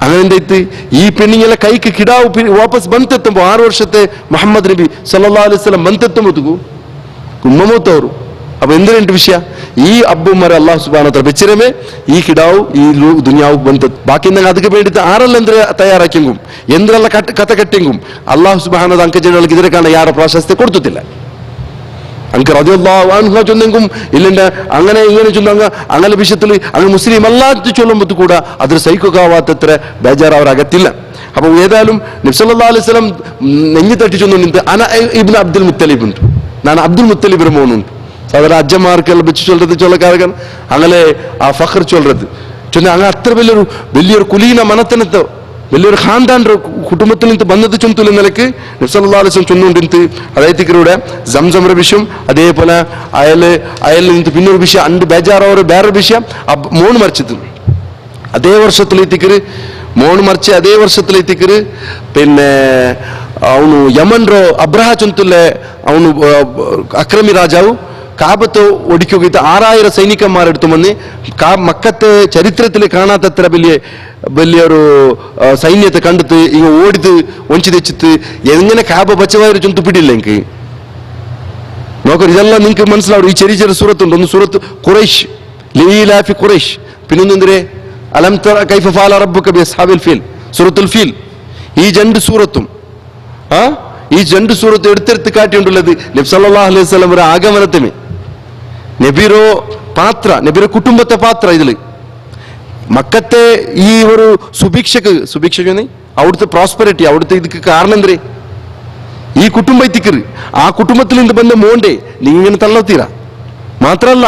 അങ്ങനെ എന്തായിട്ട് ഈ പെണ്ണിങ്ങളെ കൈക്ക് കിടാവ് വാപ്പസ് ബന്തെത്തുമ്പോ 6 വർഷത്തെ മുഹമ്മദ് നബി സല്ലല്ലാഹു അലൈഹി വസല്ലം ബന്തെത്തുമ്പോഴത്തേക്കു ഉമ്മ മൗത്തവರು അപ്പൊ എന്തിനുണ്ട് വിഷയ ഈ അബ്ബുമാരെ അള്ളാഹു സുബ്ഹാനഹു വ തആല വെച്ചിരമേ ഈ കിടാവ് ഈ ദുനിയാവ് ಬಂತ ಬಾಕಿ ಅದಕ್ಕೆ ಬೇಡಿದ ಆರಲ್ಲ ಅಂದ್ರೆ ತಯಾರಾಕಿಂಗು ಎಂದ್ರೆಲ್ಲ ಕತೆ ಕಟ್ಟಿಂಗು ಅಲ್ಲಾಹು ಸುಬ್ಹಾನಹು ವ ತಆಲ ಅಂಕ ಜನಗಳಿಗೆ ಇದರ ಕಾರಣ ಯಾರ ಪ್ರಾಶಸ್ತ್ಯ ಕೊಡ್ತಿಲ್ಲ ಅಂಕ റളിയല്ലാഹു അൻഹു ചൊന്നെങ്കും ഇല്ലണ്ട അങ്ങനെ ഇങ്ങനെ ചൊന്നങ്ങ അങ്ങനെ വിഷയത്തിൽ അങ്ങ് മുസ്ലിം അല്ലാത്ത ചൊല്ലുമ്പോൾ കൂടെ അതൊരു സഹിക്കാവാത്തത്ര ബേജാറാവരാകത്തില്ല അപ്പൊ ഏതായാലും നബി സല്ലല്ലാഹു അലൈഹി വസല്ലം നെഞ്ഞി തട്ടി ചൊന്നു നിന്ത് അന ഇബ്നു അബ്ദുൽ മുത്തലിബ് ഉണ്ട് ನಾನು ಅಬ್ದುಲ್ ಮುತ್ತಲಿಬ್ರ മോനുണ്ട് സാധാരണ അജ്ജമാർക്കെല്ലാം വെച്ച് ചൊല്ലത് ചൊല്ലക്കാരൻ അങ്ങനെ ആ ഫഖർ ചൊല്ലത് ചൊന്ന അങ്ങ് അത്ര വലിയൊരു കുലീന മനത്തിനത്തെ വലിയൊരു ഖാൻദാൻ്റെ കുടുംബത്തിൽ നിന്ന് ബന്ധത്ത് ചൊന്തുള്ള നിലക്ക് നബി സല്ലല്ലാഹു അലൈഹി വസല്ലം ചൊന്നുകൊണ്ടിരുത്ത് അതായത്തിക്കരുടെ സംസംര വിഷയം അതേപോലെ അയാളിൽ നിന്ന് പിന്നൊരു വിഷയം അണ്ട് ബേജാറവർ വേറൊരു വിഷയം മോണ് മറിച്ചത് അതേ വർഷത്തിലെത്തിക്കര് മോണ് മറിച്ച് അതേ വർഷത്തിലെത്തിക്കര് പിന്നെ ಅವನು ಯಮನ್ರೋ ಅಬ್ರಹ ಚೊಂತುಲ್ಲೆ ಅವನು ಅಕ್ರಮಿ ರಾಜಾವು കാബത്ത് ഒടിക്കുകയിട്ട് 6000 സൈനികന്മാരെടുത്തു വന്ന് മക്കത്തെ ചരിത്രത്തിൽ കാണാത്തത്ര വലിയൊരു സൈന്യത്തെ കണ്ടിട്ട് ഇങ്ങ ഓടിത് ഒഞ്ചി തെച്ചിട്ട് എങ്ങനെ കാബ പച്ചവായൊരു ചൊന്തു പിടിയില്ല എനിക്ക് നോക്കൂ ഇതെല്ലാം നിങ്ങൾക്ക് മനസ്സിലാവും ഈ ചെറിയ ചെറിയ സൂറത്തുണ്ട് ഒന്ന് സൂറത്ത് ഖുറൈശ് ലീലാഫി ഖുറൈശ് പിന്നൊന്നെന്തിരെ അലം തറ കൈഫ ഫഅല റബ്ബുക ബിഅസ്ഹാബിൽ ഫീൽ സൂറത്തുൽ ഫീൽ ഈ രണ്ട് സൂറത്തും ഈ രണ്ട് സൂറത്ത് എടുത്തെടുത്ത് കാട്ടിയിട്ടുള്ളത് നബി സല്ലല്ലാഹു അലൈഹി വസല്ലം ഒരു ആഗമനത്തിന് നബിരോ പാത്ര നബിയുടെ കുടുംബത്തെ പാത്ര ഇതില് മക്കത്തെ ഈ ഒരു സുഭിക്ഷക്ക് അവിടുത്തെ പ്രോസ്പെരിറ്റി അവിടുത്തെ ഇതൊക്കെ കാരണം എന്തേ ഈ കുടുംബത്തിക്കറ് ആ കുടുംബത്തിൽ നിന്ന് ಬಂದ മോണ്ടേ നീ ഇങ്ങനെ തള്ളത്തീരാ മാത്രല്ല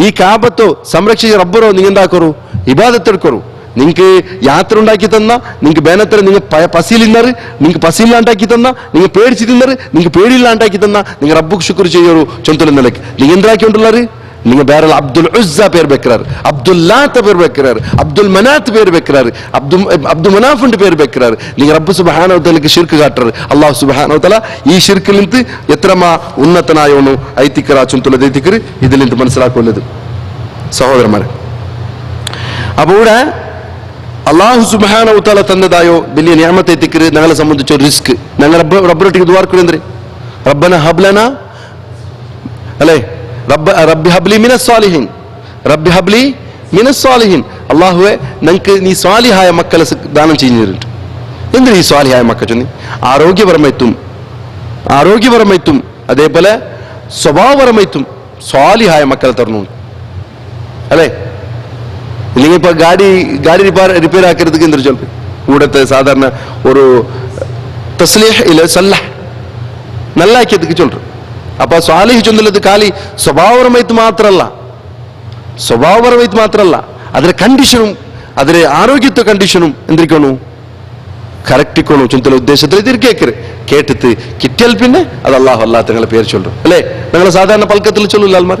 ഈ കാബത്തോ സംരക്ഷിച്ച റബ്ബറോ നീ എന്താക്കറു ഇബാദത്ത് എടുക്കറു നിങ്ങൾക്ക് യാത്ര ഉണ്ടാക്കി തന്ന നിങ്ങൾക്ക് ബേനത്തര നിങ്ങൾ പസിയിലിന്നറ് നിങ്ങൾക്ക് പസിയില്ലാണ്ടാക്കി തന്ന നിങ്ങൾ പേടിച്ച് തിന്നറ് നിങ്ങൾക്ക് പേടിയില്ലാണ്ടാക്കി തന്ന നിങ്ങൾ റബ്ബുക്ക് ശുക്ർ ചെയ്യൊരു ചൊന്തല നിലക്ക് നിങ്ങൾ എന്താക്കിക്കൊണ്ടുള്ളറ് നിങ്ങൾ ಬೇರೆ ಅಬ್ದುಲ್ ಉಜ್ಜಾ പേര് വെക്കறாரு അബ്ദുല്ലാത്ത പേര് വെക്കறாரு അബ്ദുൽ മനാത്ത് പേര് വെക്കறாரு അബ്ദു മനാഫിന്റെ പേര് വെക്കறாரு നിങ്ങൾ റബ്ബ് സുബ്ഹാനഹു വ തആലക്ക് ശിർക്ക് കാട്ടറ് അല്ലാഹു സുബ്ഹാനഹു വ തആല ഈ ശിർക്കിൽ നിന്ന് എത്രമാ ഉന്നതനായോണു ഐതിക്കറ ചൊന്തല ദൈതിക്കറ് ഇതിൽ നിന്ന് മനസ്സിലാക്കുന്നത് സഹോദരന്മാരെ അപ്പോൾ ഇവിടെ അല്ലാഹു സുബ്ഹാനഹു വ തആല തന്നതായോ വലിയ നിഅമത്തെ തിക്റ് ഞങ്ങളെ സംബന്ധിച്ച ഒരു റിസ്ക് ഞങ്ങൾ റബ്ബിനോട് ദുആ ചെയ്യുന്നേ റബ്ബന ഹബ്ലനാ അല്ലേ റബ്ബി ഹബ്ലി മിനസ് സാലിഹീൻ റബ്ബി ഹബ്ലി മിനസ് സാലിഹീൻ അല്ലാഹുവേ ഞങ്ങൾക്ക് നീ സാലിഹായ മക്കളെ ദാനം ചെയ്യുന്നുണ്ട് എന്തിനാ ഈ സാലിഹായ മക്കൾ ചൊന്നി ആരോഗ്യപരമായിട്ടും അതേപോലെ സ്വഭാവപരമായിട്ടും സാലിഹായ മക്കളെ തരണു അല്ലേ ഇല്ലെങ്കിൽ ഇപ്പൊ ഗാഡി റിപ്പയർ ആക്കരുത് എന്തൊരു ചൊല്ല് ഇവിടത്തെ സാധാരണ ഒരു തസ്ലീഹ് ഇല്ല സല്ലഹ് നല്ല ആക്കിയതൊക്കെ ചൊല്ലു അപ്പൊ സ്വാലിഹ് ചൊല്ലുന്നത് കാലി സ്വഭാവപരമായിട്ട് മാത്രല്ല അതിലെ കണ്ടീഷനും അതിലെ ആരോഗ്യത്തെ കണ്ടീഷനും എന്തിരിക്കണു കറക്റ്റിക്കണു ചൊന്തല ഉദ്ദേശത്തിൽ ഇതിരിക്കേക്കര് കേട്ടിട്ട് കിട്ടിയാൽ പിന്നെ അത് അല്ലാഹു അല്ലാഹ് നിങ്ങളെ പേര് ചൊല്ലു അല്ലേ നിങ്ങൾ സാധാരണ പൽക്കത്തിൽ ചൊല്ലൂല്ല ആൽമാർ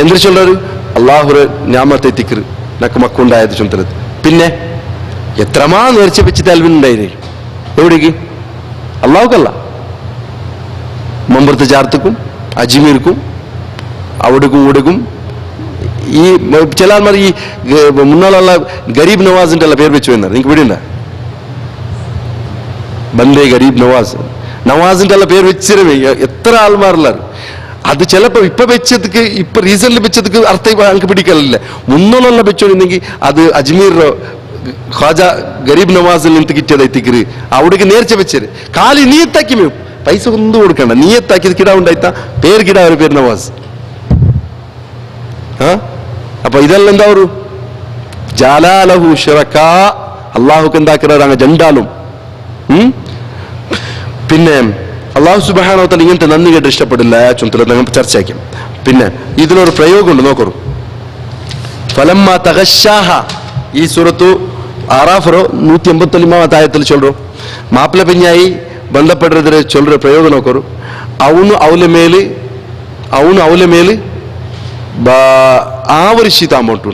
എന്തിനു ചൊല്ലൊരു അള്ളാഹുര് ഞാമത്തെ തിക്കറ് നക്ക് മക്കുണ്ടായത് ചൊന്തലത് പിന്നെ എത്രമാ നേർച്ച വെച്ചിട്ട് അൽവിനുണ്ടായിരുന്നു എവിടേക്ക് അള്ളാഹുക്കല്ല മമ്പുറത്ത് ചാർത്തക്കും അജ്മീർക്കും അവിടേക്കും ഇവിടേക്കും ഈ ചില ആൾമാർ ഈ മുന്നാളുള്ള ഗരീബ് നവാസിന്റെ എല്ലാം പേര് വെച്ചു എന്നാണ് നിങ്ങൾക്ക് ഇവിടെ ബന്ദേ ഗരീബ് നവാസിന്റെ എല്ലാം പേര് വെച്ചിരുവേ എത്ര ആൾമാരുള്ള അത് ചിലപ്പോ ഇപ്പൊ റീസെന്റ് വെച്ചതുക്ക് അർത്ഥം എനിക്ക് പിടിക്കലില്ല മുന്നോളം വെച്ചോണ്ടെങ്കിൽ അത് അജ്മീറോ ഖാജ ഗരീബ് നവാസിൽ നിന്ന് കിട്ടിയതെത്തിക്കര് അവിടേക്ക് നേർച്ച വെച്ചത് കാലി നീയത്താക്കി പൈസ ഒന്നും കൊടുക്കണ്ട നീയത്താക്കിയത് കിടാ ഉണ്ടായിത്ത പേര് കിടാ ഒരു പേര് നവാസ് അപ്പൊ ഇതെല്ലാം എന്താ ഒരു ജാലാലഹു ശിറക്കാ, അള്ളാഹുക്ക് എന്താക്കുന്നത് അങ്ങ് ജണ്ടാലും. പിന്നെ അള്ളാഹു സുബ്ഹാനഹു വ തആല ഇങ്ങനത്തെ നന്ദി കേട്ട് ഇഷ്ടപ്പെടില്ല ചുമതല നമുക്ക് ചർച്ചയാക്കാം. പിന്നെ ഇതിലൊരു പ്രയോഗമുണ്ട്, നോക്കൂ. ഫലമ്മ തഗശാഹ, ഈ സൂറത്തു ആറാഫറോ 185 ആയത്തിൽ ചൊല്ലു മാപ്പിള പെഞ്ഞായി ബന്ധപ്പെടുறது ചൊല്ലുற പ്രയോഗം നോക്കൂ. ಅವನು ಅವಳ ಮೇಲೆ ആവരിച്ചിതാമോട്ടു.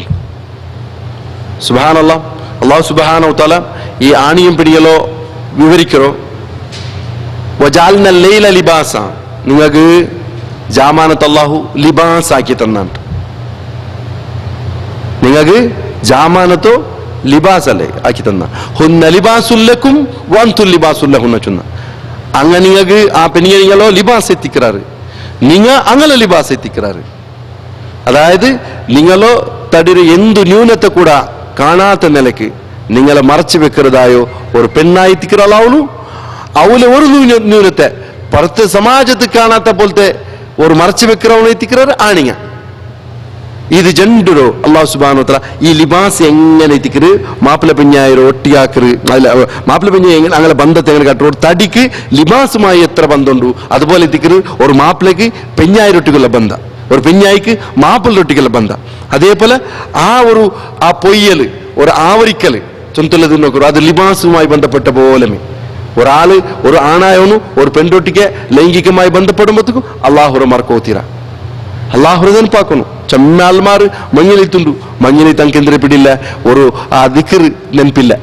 സുബ്ഹാനല്ലാഹ്, അള്ളാഹു സുബ്ഹാനഹു വ തആല ഈ ആണിയും പിടിയലോ വിവരിക്കറോ. വജാൽന ലൈല ലിബാസ, നിങ്ങൾക്ക് ജാമാനത്ത് അള്ളാഹു ലിബാസ് ആക്കി തന്നാണ്. നിങ്ങൾക്ക് ജാമാനത്തോ ലിബാസ് അല്ലേ ആക്കി തന്ന. ഹുന്ന ലിബാസുല്ലക്കും വഅൻതും ലിബാസുല്ലഹുന്ന ചൊന്ന. അങ്ങനെ നിങ്ങൾക്ക് ആ പെണ്ണിയെ നിങ്ങളോ ലിബാസ് എത്തിക്കാറ്, നിങ്ങൾ അങ്ങനെ ലിബാസ് എത്തിക്കാറ്. അതായത് നിങ്ങളോ തടിര് എന്തു ന്യൂനത്തെ കൂടെ കാണാത്ത നിലക്ക് നിങ്ങളെ മറച്ചു വെക്കുന്നതായോ ഒരു പെണ്ണായി തിക്കറാളാവുള്ളൂ. അവള് ഒരു ന്യൂനത്തെ പുറത്ത് സമാജത്തിൽ കാണാത്ത പോലത്തെ ഒരു മറച്ചു വെக்கிறവനെ എത്തിക്കാറ് ആണിങ്ങ. ഇത് ജണ്ടോ അള്ളാഹു സുബ്ഹാനഹു വ തആല ഈ ലിബാസ് എങ്ങനെ എത്തിക്കറ് മാപ്പിള പെഞ്ഞായൊരു ഒട്ടിയാക്കറ്. മാപ്പിള പെഞ്ഞ അങ്ങനെ ബന്ധത്തെ എങ്ങനെ കട്ടു ഒരു തടിക്ക് ലിബാസുമായി എത്ര ബന്ധമുണ്ടു അതുപോലെ എത്തിക്കറ് ഒരു മാപ്പിളക്ക് പെഞ്ഞായിരൊട്ടിക്കുള്ള ബന്ധം, ഒരു പെഞ്ഞായിക്ക് മാപ്പിളൊട്ടിക്കുള്ള ബന്ധം. അതേപോലെ ആ പൊയ്യല് ഒരു ആവരിക്കല് ചൊന്തല്ലത് നോക്കൂ, അത് ലിബാസുമായി ബന്ധപ്പെട്ട പോലെ ഒരാള് ഒരു ആണായോನು ഒരു പെൺറൊട്ടിക്ക് ലൈംഗികമായി ബന്ധപ്പെടുമ്പോഴത്തേക്കും അള്ളാഹുര മറക്കോത്തിര, അള്ളാഹുര ನೆನಪಾಕನು. ಚಮ್ಮಾಲ್ಮಾರು ಮಂಗಿಲಿತ್ತುಂಡು, ಮಂಗಿಲಿ ತಂಕೆಂದ್ರೆ ಪಿಡಿಲ್ಲ ഒരു ആ ദിക്ർ ನೆನಪಿಲ್ಲ.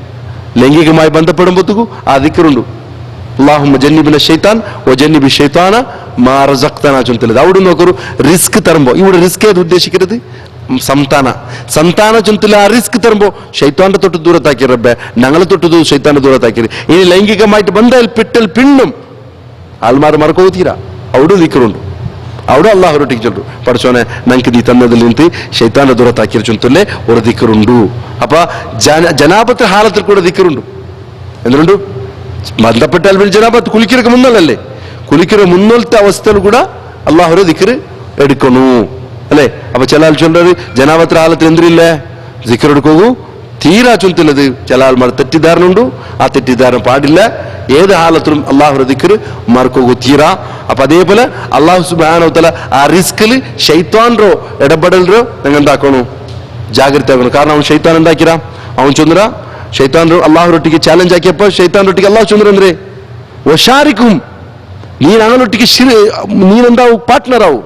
ലൈംഗികമായി ബന്ധപ്പെടുമ്പോഴത്തേക്കും ആ ദിക്റുണ്ട്. അല്ലാഹുമ്മ ജന്നിബിന ശൈത്താൻ വജന്നിബി ശൈത്താന മാ റസഖ്തന ചൊന്തല്ലത്. അവിടെ നോക്കൂ, റിസ്ക് തരുമ്പോ ഇവിടെ റിസ്ക് ഏത് ഉദ്ദേശിക്കുന്നത്? ಸಂತಾನ ಚೊಂತಿಲ್ಲ. ಆ ರಿಸ್ಕ್ ತರುമ്പോ ಶೈತಾന്റെ തൊട്ട് ദൂരത്താക്കി റബ്ബെ, ഞങ്ങളെ തൊട്ട് ശൈത്താന്റെ ദൂരത്താക്കി. ഇനി ലൈംഗികമായിട്ട് ബന്ധം പിട്ടൽ പിണ്ണും ആൾമാർ മറക്കോത്തീരാ. അവിടെ ദിക്റുണ്ട്, അവിടെ അള്ളാഹുരൊട്ടിക്ക് ചൊല്ലു. പഠിച്ചോനെ ഞങ്ങൾക്ക് നീ തന്നതിൽ നിന്ന് ശൈത്താന്റെ ദൂരത്താക്കിയ ചൊന്തല്ലേ ഒരു ദിക്റുണ്ട്. അപ്പൊ ജനാപത്ത് ഹാലത്തിൽ കൂടെ ദിക്റുണ്ട്. എന്തുണ്ട് ബന്ധപ്പെട്ടാൽ പിന്നെ ജനാപത്ത് കുളിക്കരക്ക് മുന്നല്ലേ, കുളിക്കര മുന്നോലത്തെ അവസ്ഥയിൽ കൂടെ അള്ളാഹുര ദിക്റ് എടുക്കണു അല്ലേ. അപ്പൊ ചില ആൾ ചൊല്ലത് ജനാപത്ര ഹാലത്തിൽ എന്തിരില്ലേ ദിക്ർ എടുക്കൂ തീരാ ചൊല്ലത്. ചില ആൾമാർ തെറ്റിദ്ധാരണ ഉണ്ട്, ആ തെറ്റിദ്ധാരണ പാടില്ല. ഏത് ഹാലത്തിലും അള്ളാഹുര ദിക്ർ മറക്കൂ തീരാ. അപ്പൊ അതേപോലെ അള്ളാഹു സുബ്ഹാനഹു വ തആല ആ റിസ്കിൽ ಶೈತಾನ್ರೋ ഇടപെടലോ നിങ്ങൾ എന്താക്കണു, ജാഗ്രത ആക്കണം. കാരണം അവൻ ಶೈತಾನ್ എന്താക്കിരാ, അവൻ ചൊന്നര ಶೈತಾನ್ರು ಅಲ್ಲಾಹರೊಟ್ಟಿಗೆ ಚಾಲೆಂಜ್ ಹಾಕಿಯಪ್ಪ. ಶೈತಾನ್ರೊಟ್ಟಿಗೆ ಅಲ್ಲಾಹ್ ಚಂದ್ರ ಅಂದ್ರೆ ವಶಾರಿಕುಂ, ನೀನ್ ಅವನೊಟ್ಟಿಗೆ ನೀನೆಂದಾವು ಪಾರ್ಟ್ನರ್ ಆವು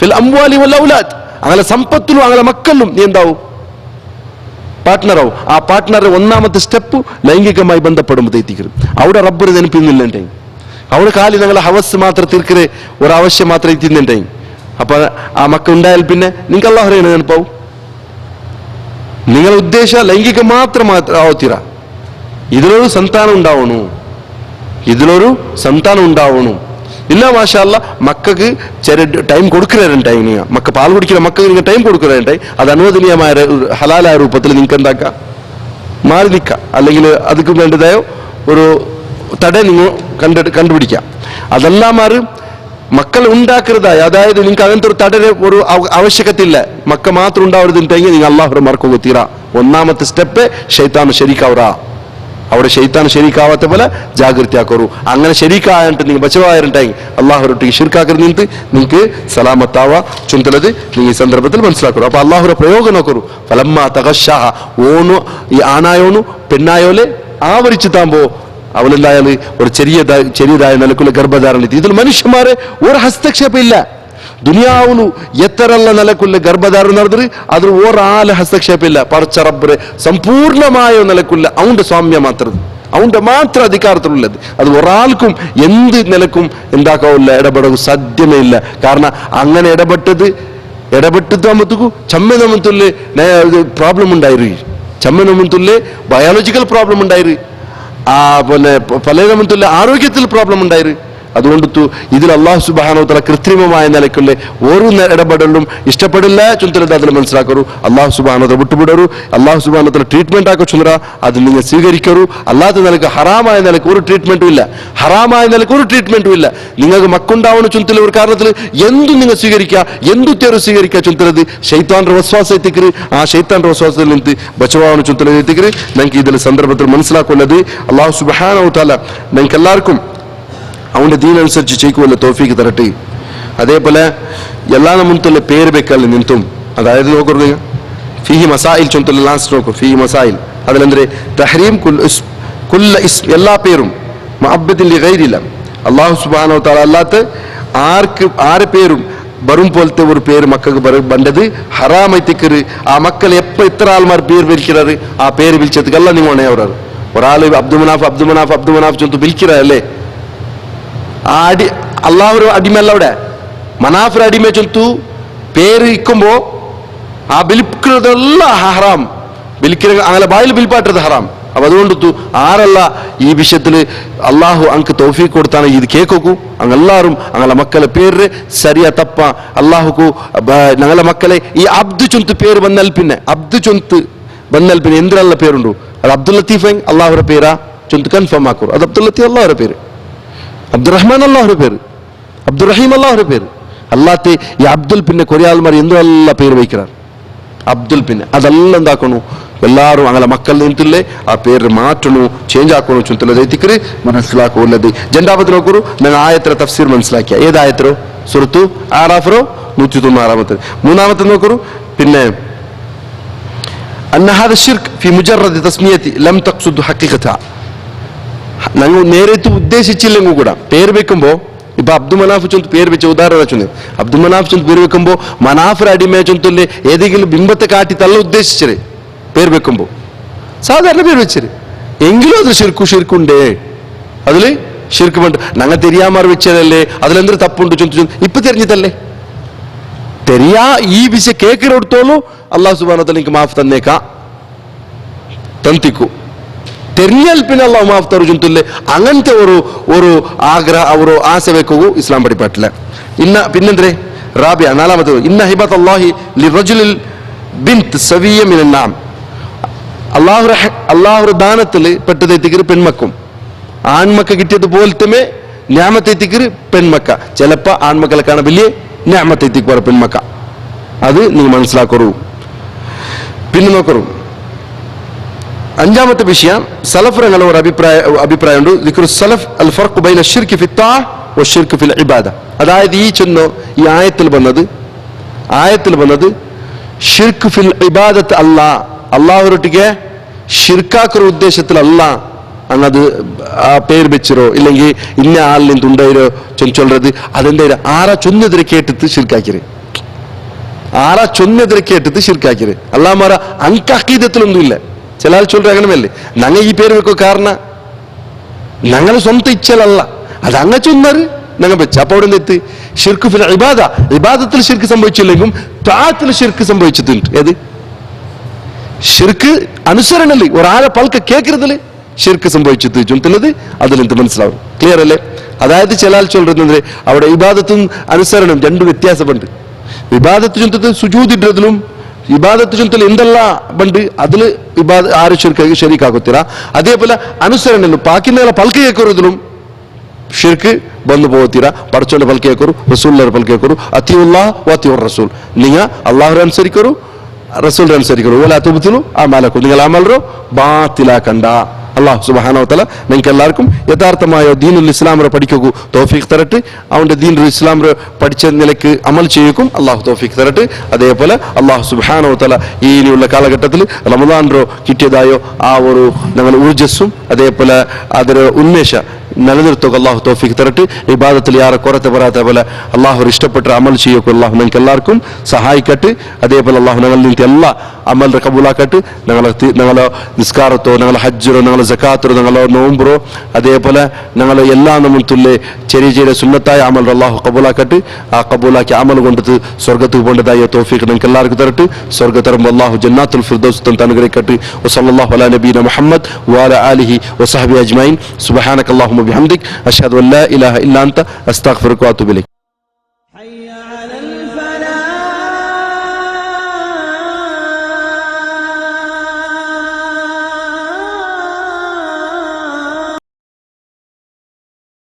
ಫಿಲ್ ಅಮ್ವಾಲಿ ವಲ್ ಔಲಾದ್, അങ്ങനെ സമ്പത്തിലും അങ്ങനെ മക്കളിലും നീ എന്താവും പാർട്ട്ണർ ആവും. ആ പാർട്ട്ണർ ഒന്നാമത്തെ സ്റ്റെപ്പ് ലൈംഗികമായി ബന്ധപ്പെടുമ്പോൾ എത്തിക്കരുത്. അവിടെ റബ്ബർ നെനപ്പിന്നില്ലേ, അവിടെ കാലി ഞങ്ങളെ ഹവസ് മാത്രം തീർക്കരെ ഒരു ആവശ്യം മാത്രം എത്തിന്നുണ്ടേ. അപ്പൊ ആ മക്കൾ ഉണ്ടായാൽ പിന്നെ നിങ്ങൾക്ക് അല്ലാഹുവിനെ നെനപ്പാവും. നിങ്ങളുടെ ഉദ്ദേശം ലൈംഗിക മാത്രം ആവത്തിര. ഇതിലൊരു സന്താനം ഉണ്ടാവണു, ഇതിലൊരു സന്താനം ഉണ്ടാവണു. ഇല്ല മാഷാ അല്ലാ, മക്കൾക്ക് ചെറിയ ടൈം കൊടുക്കുന്നവരുണ്ടായി. മക്ക പാൽ കുടിക്കുന്ന മക്കൾക്ക് നിങ്ങൾ ടൈം കൊടുക്കുന്നവരുണ്ടായി. അത് അനുവദനീയമായ ഹലാലായ രൂപത്തിൽ നിങ്ങൾക്ക് എന്താക്കാം, മാറി നിൽക്കാം. അല്ലെങ്കിൽ അതിക്ക് വേണ്ടതായ ഒരു തട നിങ്ങൾ കണ്ടുപിടിക്കാം. അതെല്ലാം മാറി മക്കൾ ഉണ്ടാക്കരുതായി. അതായത് നിങ്ങൾക്ക് അങ്ങനത്തെ ഒരു തടരെ ഒരു ആവശ്യകതയില്ല, മക്ക മാത്രം ഉണ്ടാവരുതെങ്കിൽ നിങ്ങൾ അല്ലാഹുവിനെ മറക്കുക തീരാ. ഒന്നാമത്തെ സ്റ്റെപ്പ് ശൈത്താൻ ശരിക്കാവറാ. അവിടെ ശൈത്താൻ ശരിക്കാവാത്ത പോലെ ജാഗ്രതയാക്കൂ. അങ്ങനെ ശരിക്കായിട്ട് നിങ്ങൾ ബച്ചവായിട്ടുണ്ടെങ്കിൽ അള്ളാഹുരൊട്ടിക്ക് ശിർക്കാക്കരുത് നിന്നിട്ട് നിങ്ങൾക്ക് സലാമത്താവാ ചുന്തലത് നിങ്ങൾ ഈ സന്ദർഭത്തിൽ മനസ്സിലാക്കൂ. അപ്പൊ അള്ളാഹുര പ്രയോഗം നോക്കൂ. ഫലമ്മ തഗശാഹ, ഓണു ഈ ആണായോണു പെണ്ണായോലെ ആവരിച്ചു താമ്പോ അവളെന്തായാലും ഒരു ചെറിയതായ നിലക്കുള്ള ഗർഭധാരണ. ഇതിൽ മനുഷ്യന്മാരെ ഒരു ഹസ്തക്ഷേപം ഇല്ല. ദുനിയാവുന്നു എത്രല്ല നിലക്കുള്ള ഗർഭധാരണം നടന്നത് അതിൽ ഒരാളെ ഹസ്തക്ഷേപം ഇല്ല. പടച്ച റബ്ബ് സമ്പൂർണമായ നിലക്കുള്ള അവന്റെ സ്വാമ്യ മാത്രം, അവന്റെ മാത്രം അധികാരത്തിലുള്ളത്. അത് ഒരാൾക്കും എന്ത് നിലക്കും എന്താക്കാവില്ല, ഇടപെടുക സാധ്യമേ ഇല്ല. കാരണം അങ്ങനെ ഇടപെട്ടതാകുമ്പോഴത്തേക്കും ചമ്മനമത്തുള്ള പ്രോബ്ലം ഉണ്ടായിരുന്നു, ചമ്മനമത്തുള്ള ബയോളജിക്കൽ പ്രോബ്ലം ഉണ്ടായിരുന്നു, പിന്നെ പലതരത്തിലുള്ള ആരോഗ്യത്തിൽ പ്രോബ്ലം ഉണ്ടായിരുന്നു. അതുകൊണ്ട് ഇതിൽ അള്ളാഹു സുബ്ഹാനഹു വ തആല കൃത്രിമമായ നിലയ്ക്കുള്ള ഒരു ഇടപെടലും ഇഷ്ടപ്പെടില്ല ചുന്തലത് അതിൽ മനസ്സിലാക്കൂ. അള്ളാഹു സുബ്ഹാനഹു വ തആല വിട്ടുപിടരു. അള്ളാഹു സുബ്ഹാനഹു വ തആല ട്രീറ്റ്മെന്റ് ആക്കോ ചുന്ദ്ര അത് നിങ്ങൾ സ്വീകരിക്കൂ. അല്ലാത്ത നിലക്ക് ഹറാമായ നിലക്ക് ഒരു ട്രീറ്റ്മെന്റും ഇല്ല, ഹറാമായ നിലക്ക് ഒരു ട്രീറ്റ്മെന്റും ഇല്ല. നിങ്ങൾക്ക് മക്കുണ്ടാവുന്ന ചുന്തല ഒരു കാരണത്തിൽ എന്തും നിങ്ങൾ സ്വീകരിക്കുക, എന്തു തേര് സ്വീകരിക്കുക ചുന്തലത് ശൈത്താന്റെ വസ്വാസ എത്തിക്കര്. ആ ശൈത്താന്റെ വസ്വാസത്തിൽ നിന്ന് ബച്ചവാവുന്ന ചുന്തല എത്തിക്കര്. ഞങ്ങൾക്ക് ഇതിൽ സന്ദർഭത്തിൽ മനസ്സിലാക്കുന്നത് അള്ളാഹു സുബ്ഹാനഹു വ തആല ഞങ്ങൾക്ക് എല്ലാവർക്കും അവന്റെ ദീനനുസരിച്ച് ചെയ്ക്കുമല്ലോ തൗഫീഖ് തരട്ടെ. അതേപോലെ എല്ലാ മുൻതുള്ള പേര് വെക്കൽ നിന്നും, അതായത് നോക്കുക ഫീഹി മസായിൽ ചൊന്തല്ല ലാസ്റ്റ് നോക്കൂ ഫീഹി മസായിൽ അതിലെന്തേ തഹ്രീം കുല്ല ഇസ്ം എല്ലാ പേരും മഅബ്ബദിൻ ലിഗൈരില്ല അല്ലാഹു സുബ്ഹാനഹു വ തആല അല്ലാത്ത ആറ് പേരും വരും പോലത്തെ ഒരു പേര് മക്കൾക്ക് ബണ്ടത് ഹറാമൈത്തിക്കര്. ആ മക്കൾ എപ്പോ ഇത്ര ആൾമാർ പേര് വിളിക്കാറ് ആ പേര് വിളിച്ചതുക്കല്ല നിങ്ങൾ അവരാറ് ഒരാൾ അബ്ദുമനാഫ് ചൊന്തു വിളിക്കാറല്ലേ ആ അടി അള്ളാഹു അടിമല്ല അവിടെ മനാഫർ അടിമ ചൊന്തു പേര് ഇക്കുമ്പോ ആ വിളിക്കുന്നതല്ല ഹറാം, വിളിക്കുന്ന അങ്ങനെ ബായിൽ വിളിപ്പാട്ടത് ഹറാം. അപ്പൊ അതുകൊണ്ട് ആരല്ല ഈ വിഷയത്തില് അള്ളാഹു അങ്ക് തൗഫീഖ് കൊടുത്താണ് ഇത് കേക്കോക്കൂ. അങ്ങെല്ലാരും അങ്ങനെ മക്കളെ പേര് സരിയാ തപ്പ അള്ളാഹുക്കു ഞങ്ങളെ മക്കളെ ഈ അബ്ദു ചൊന്ത് പേര് വന്നാൽ പിന്നെ അബ്ദു ചൊന്ത് വന്നാൽ പിന്നെ എന്തിനുള്ള പേരുണ്ടോ അത് അബ്ദുൽ ലത്തീഫ് അള്ളാഹുടെ പേരാ ചൊന്ത് കൺഫേം ആക്കൂ. അത് അബ്ദുൽ ലത്തീഫ് അള്ളാഹുടെ പേര്, അബ്ദുറഹ്മാൻ അള്ളാഹുടെ പേര്, അബ്ദുറഹീം അള്ളാഹുടെ പേര്. അല്ലാത്ത ഈ അബ്ദുൽ പിന്നെ കൊറിയാൽമാർ എന്തെല്ലാം പേര് വയ്ക്കാറ് അബ്ദുൽ പിന്നെ അതെല്ലാം എന്താക്കണു എല്ലാവരും അങ്ങനെ മക്കൾ നിന്നിട്ടില്ലേ ആ പേര് മാറ്റണു ചേഞ്ച് ആക്കണു ചുന്തലതിക്കര് മനസ്സിലാക്കുള്ളത്. രണ്ടാമത്തെ നോക്കൂ ഞങ്ങൾ ആയത്ര തഫ്സീർ മനസ്സിലാക്കിയ ഏതായത്രോ സുറത്തു ആറാഫറോ 196. മൂന്നാമത്തെ നോക്കൂ പിന്നെ അന്ന ഹാദ ശിർക്ക് ഫി മുജറദ് തസ്മിയതി ലം തഖ്സുദ് ഹഖീഖത ഞങ്ങൾ നേരത്തെ ഉദ്ദേശിച്ചില്ലെങ്കിൽ കൂടെ പേര് വെക്കുമ്പോ ഇപ്പൊ അബ്ദുൽ മനാഫ് ചൊന്ത് പേര് വെച്ച ഉദാഹരണം വെച്ചു അബ്ദുൽ മനാഫ് ചൊന്ത് പേര് വെക്കുമ്പോ മനാഫർ അടിമയെ ചൊന്തല്ലേ ഏതെങ്കിലും ബിംബത്തെ കാട്ടി തള്ള ഉദ്ദേശിച്ചത് പേര് വെക്കുമ്പോ സാധാരണ പേര് വെച്ചത് എങ്കിലും അതിൽ ഷിർക്കുണ്ടേ, അതില് ഷിർക്ക് വേണ്ട ഞങ്ങൾ തെരിയാമാർ വെച്ചതല്ലേ അതിലെന്തൊരു തപ്പുണ്ട് ചൊന്തു ഇപ്പൊ തെരഞ്ഞതല്ലേ തെരിയാ ഈ വിഷയം കേക്കിനോടത്തോളൂ അള്ളാഹു സുബ്ഹാനഹു വ തആല എനിക്ക് മാഫ് തന്നേക്കാ തന്തിക്കൂ തെരഞ്ഞാൽ പിന്നെ അള്ളാഹു മാഫ് തരു ചൊന്തില്ലേ അങ്ങനത്തെ ഒരു ആഗ്രഹ ഒരു ആശ വെക്കൂ ഇസ്ലാം പഠിപ്പാട്ടില്ല. പിന്നെന്തേ റാബിയ നാലാമത്തെ ഇന്ന ഹിബത്ത് അല്ലാഹി ലിറജുലിൽ ബിൻത് സവിയ മിനൻ നാം അള്ളാഹുടെ ദാനത്തില് പെട്ടതെത്തിക്കര് പെൺമക്കും ആൺമക്ക കിട്ടിയത് പോലത്തെ ഞാമത്തെത്തിക്കര് പെൺമക്ക ചിലപ്പോ ആൺമക്കളെ കാണാൻ വലിയ ഞാമത്തെത്തിക്കുവാറ് പെൺമക്ക അത് നീ മനസ്സിലാക്കൂ. പിന്നെ നോക്കൂ അഞ്ചാമത്തെ വിഷയം സലഫ്രങ്ങളുടെ ഒരു അഭിപ്രായമുണ്ട് ദിക്റു സലഫ് അൽ ഫർഖ് ബൈന ശിർക്ക് ഫി ത്വാഅ വ ശിർക്ക് ഫിൽ ഇബാദ. അതായത് ഈ ആയത്തിൽ വന്നത് ഷിർക്ക് ഫിൽ ഇബാദത്ത് അള്ളാഹുരൊട്ടിಗೆ ഷിർക്കാക്കൊരു ഉദ്ദേശത്തിലല്ല അങ്ങത് ആ പേര് വെച്ചിരോ ഇല്ലെങ്കിൽ ഇന്ന ആളിൽ നിന്നുണ്ടായിരോ ചൊല്றது അതെന്താ ആരാ ചൊന്നെതിരെ കേട്ടിട്ട് ഷിർക്കാക്കിര് ആരാ ചൊന്നെതിരെ കേട്ടിട്ട് ഷിർക്കാക്കിര് അല്ലാമാര അങ്ക അഖീദത്തിലൊന്നും ഇല്ല. ചില ആൾ ചൊല്ലുക അങ്ങനെയല്ലേ ഞങ്ങൾ ഈ പേര് വെക്കോ കാരണം ഞങ്ങൾ സ്വന്തം ഇച്ഛലല്ല അത് അങ്ങ ചൊന്നാറ് ഞങ്ങൾ വെച്ച അപ്പൊ അവിടെ എത്തി ഷിർക്ക് ഫിൽ ഇബാദ ഇബാദത്തിൽ ഷിർക്ക് സംഭവിച്ചില്ലെങ്കിലും ത്വാഅത്തിൽ ഷിർക്ക് സംഭവിച്ചിട്ടുണ്ട്. ഏത് ഷിർക്ക് അനുസരണല്ലേ ഒരാളെ പൽക്ക കേൾക്കുന്നതില് ഷിർക്ക് സംഭവിച്ചത് ചൊല്ലുന്നത് അതിൽ എന്ത് മനസ്സിലാവും ക്ലിയർ അല്ലേ. അതായത് ചില ആൾ ചൊല്ലുന്നത് അവിടെ ഇബാദത്തും അനുസരണം രണ്ടും വ്യത്യാസമുണ്ട്. ഇബാദത്ത് ചൊല്ലത് സുജൂദിടുന്നതിലും ഇബാദത്ത് ചൊല്ലത്തിൽ എന്തെല്ല ബണ്ട് അതില് ആര് ശരീക്കാക്കുത്തില്ല. അതേപോലെ അനുസരണലും ബാക്കിയുള്ള പൽക്ക കേൾക്കുന്നതിലും ഷിർക്ക് ಬಂದು പോകത്തില്ല. പടച്ചോന്റെ പൽക്ക കേൾക്കൂ റസൂലിന്റെ പൽക്ക കേൾക്കൂ അത്തിയുല്ലാഹ് വഅത്തിയുർ റസൂൽ നിങ്ങൾ അള്ളാഹുരെ അനുസരിക്കൂ റസൂലിനെ അനുസരിക്കൂ ഓല തുബ്തിലു അമാലക്കും നിങ്ങൾ അമൽറോ ബാത്തിലാക്കണ്ട. അള്ളാഹു സുബ്ഹാനഹു വ തആല നിങ്ങൾക്ക് എല്ലാവർക്കും യഥാർത്ഥമായ ദീനുൽ ഇസ്ലാമിനെ പഠിക്കൂ തൗഫീഖ് തരട്ടെ. അവന്റെ ദീനുൽ ഇസ്ലാമിനെ പഠിച്ച നിലയ്ക്ക് അമൽ ചെയ്യും അള്ളാഹു തൗഫീഖ് തരട്ടെ. അതേപോലെ അള്ളാഹു സുബ്ഹാനഹു വ തആല ഈ ഇനിയുള്ള കാലഘട്ടത്തിൽ റമദാനോ കിട്ടിയതായോ ആ ഒരു ഞങ്ങൾ ഊർജസ്സും അതേപോലെ അതൊരു ഉന്മേഷ നിലനിർത്തുക അള്ളാഹു തൗഫീഖ് തരട്ടെ. ഇബാദത്തിൽ യാറെ കുറത്തെ വരാത്ത പോലെ അള്ളാഹു ഇഷ്ടപ്പെട്ട അമൽ ചെയ്യൊക്കെ അള്ളാഹു നിങ്ങൾക്ക് എല്ലാവർക്കും സഹായിക്കട്ടെ. അതേപോലെ അള്ളാഹു ഞങ്ങളിൽ നിന്ന് എല്ലാ അമലിനെ കബൂലാക്കട്ടെ. ഞങ്ങളെ നിസ്കാരത്തോ ഞങ്ങളെ ഹജ്ജിറോ ഞങ്ങളെ സക്കാത്തോ ഞങ്ങളെ നോമ്പറോ അതേപോലെ ഞങ്ങളെ എല്ലാ നമ്മത്തുള്ള ചെറിയ സുന്നത്തായ അമൽ അള്ളാഹു കബൂലാക്കട്ടെ. ആ കബൂലാക്കി അമൽ കൊണ്ടത് സ്വർഗത്തിൽ പോകേണ്ടതായ തൗഫീഖ് നിങ്ങൾക്ക് എല്ലാവർക്കും തരട്ടെ. സ്വർഗ തരുമ്പോൾ അള്ളാഹു ജന്നാത്തുൽ ഫിർദൗസ് തന്ന് അനുഗ്രഹിക്കട്ടെ. വസല്ലല്ലാഹു അലാ നബീന മുഹമ്മദ് വഅലാ ആലിഹി വസഹബിഹി അജ്മഈൻ. സുബ്ഹാനക അല്ലാഹുമ്മ ബിഹംദിക് അഷ്ഹദു അല്ലാ ഇലാഹ ഇല്ലാ അൻത അസ്തഗ്ഫിറുക വഅതൂബു ഇലൈക്.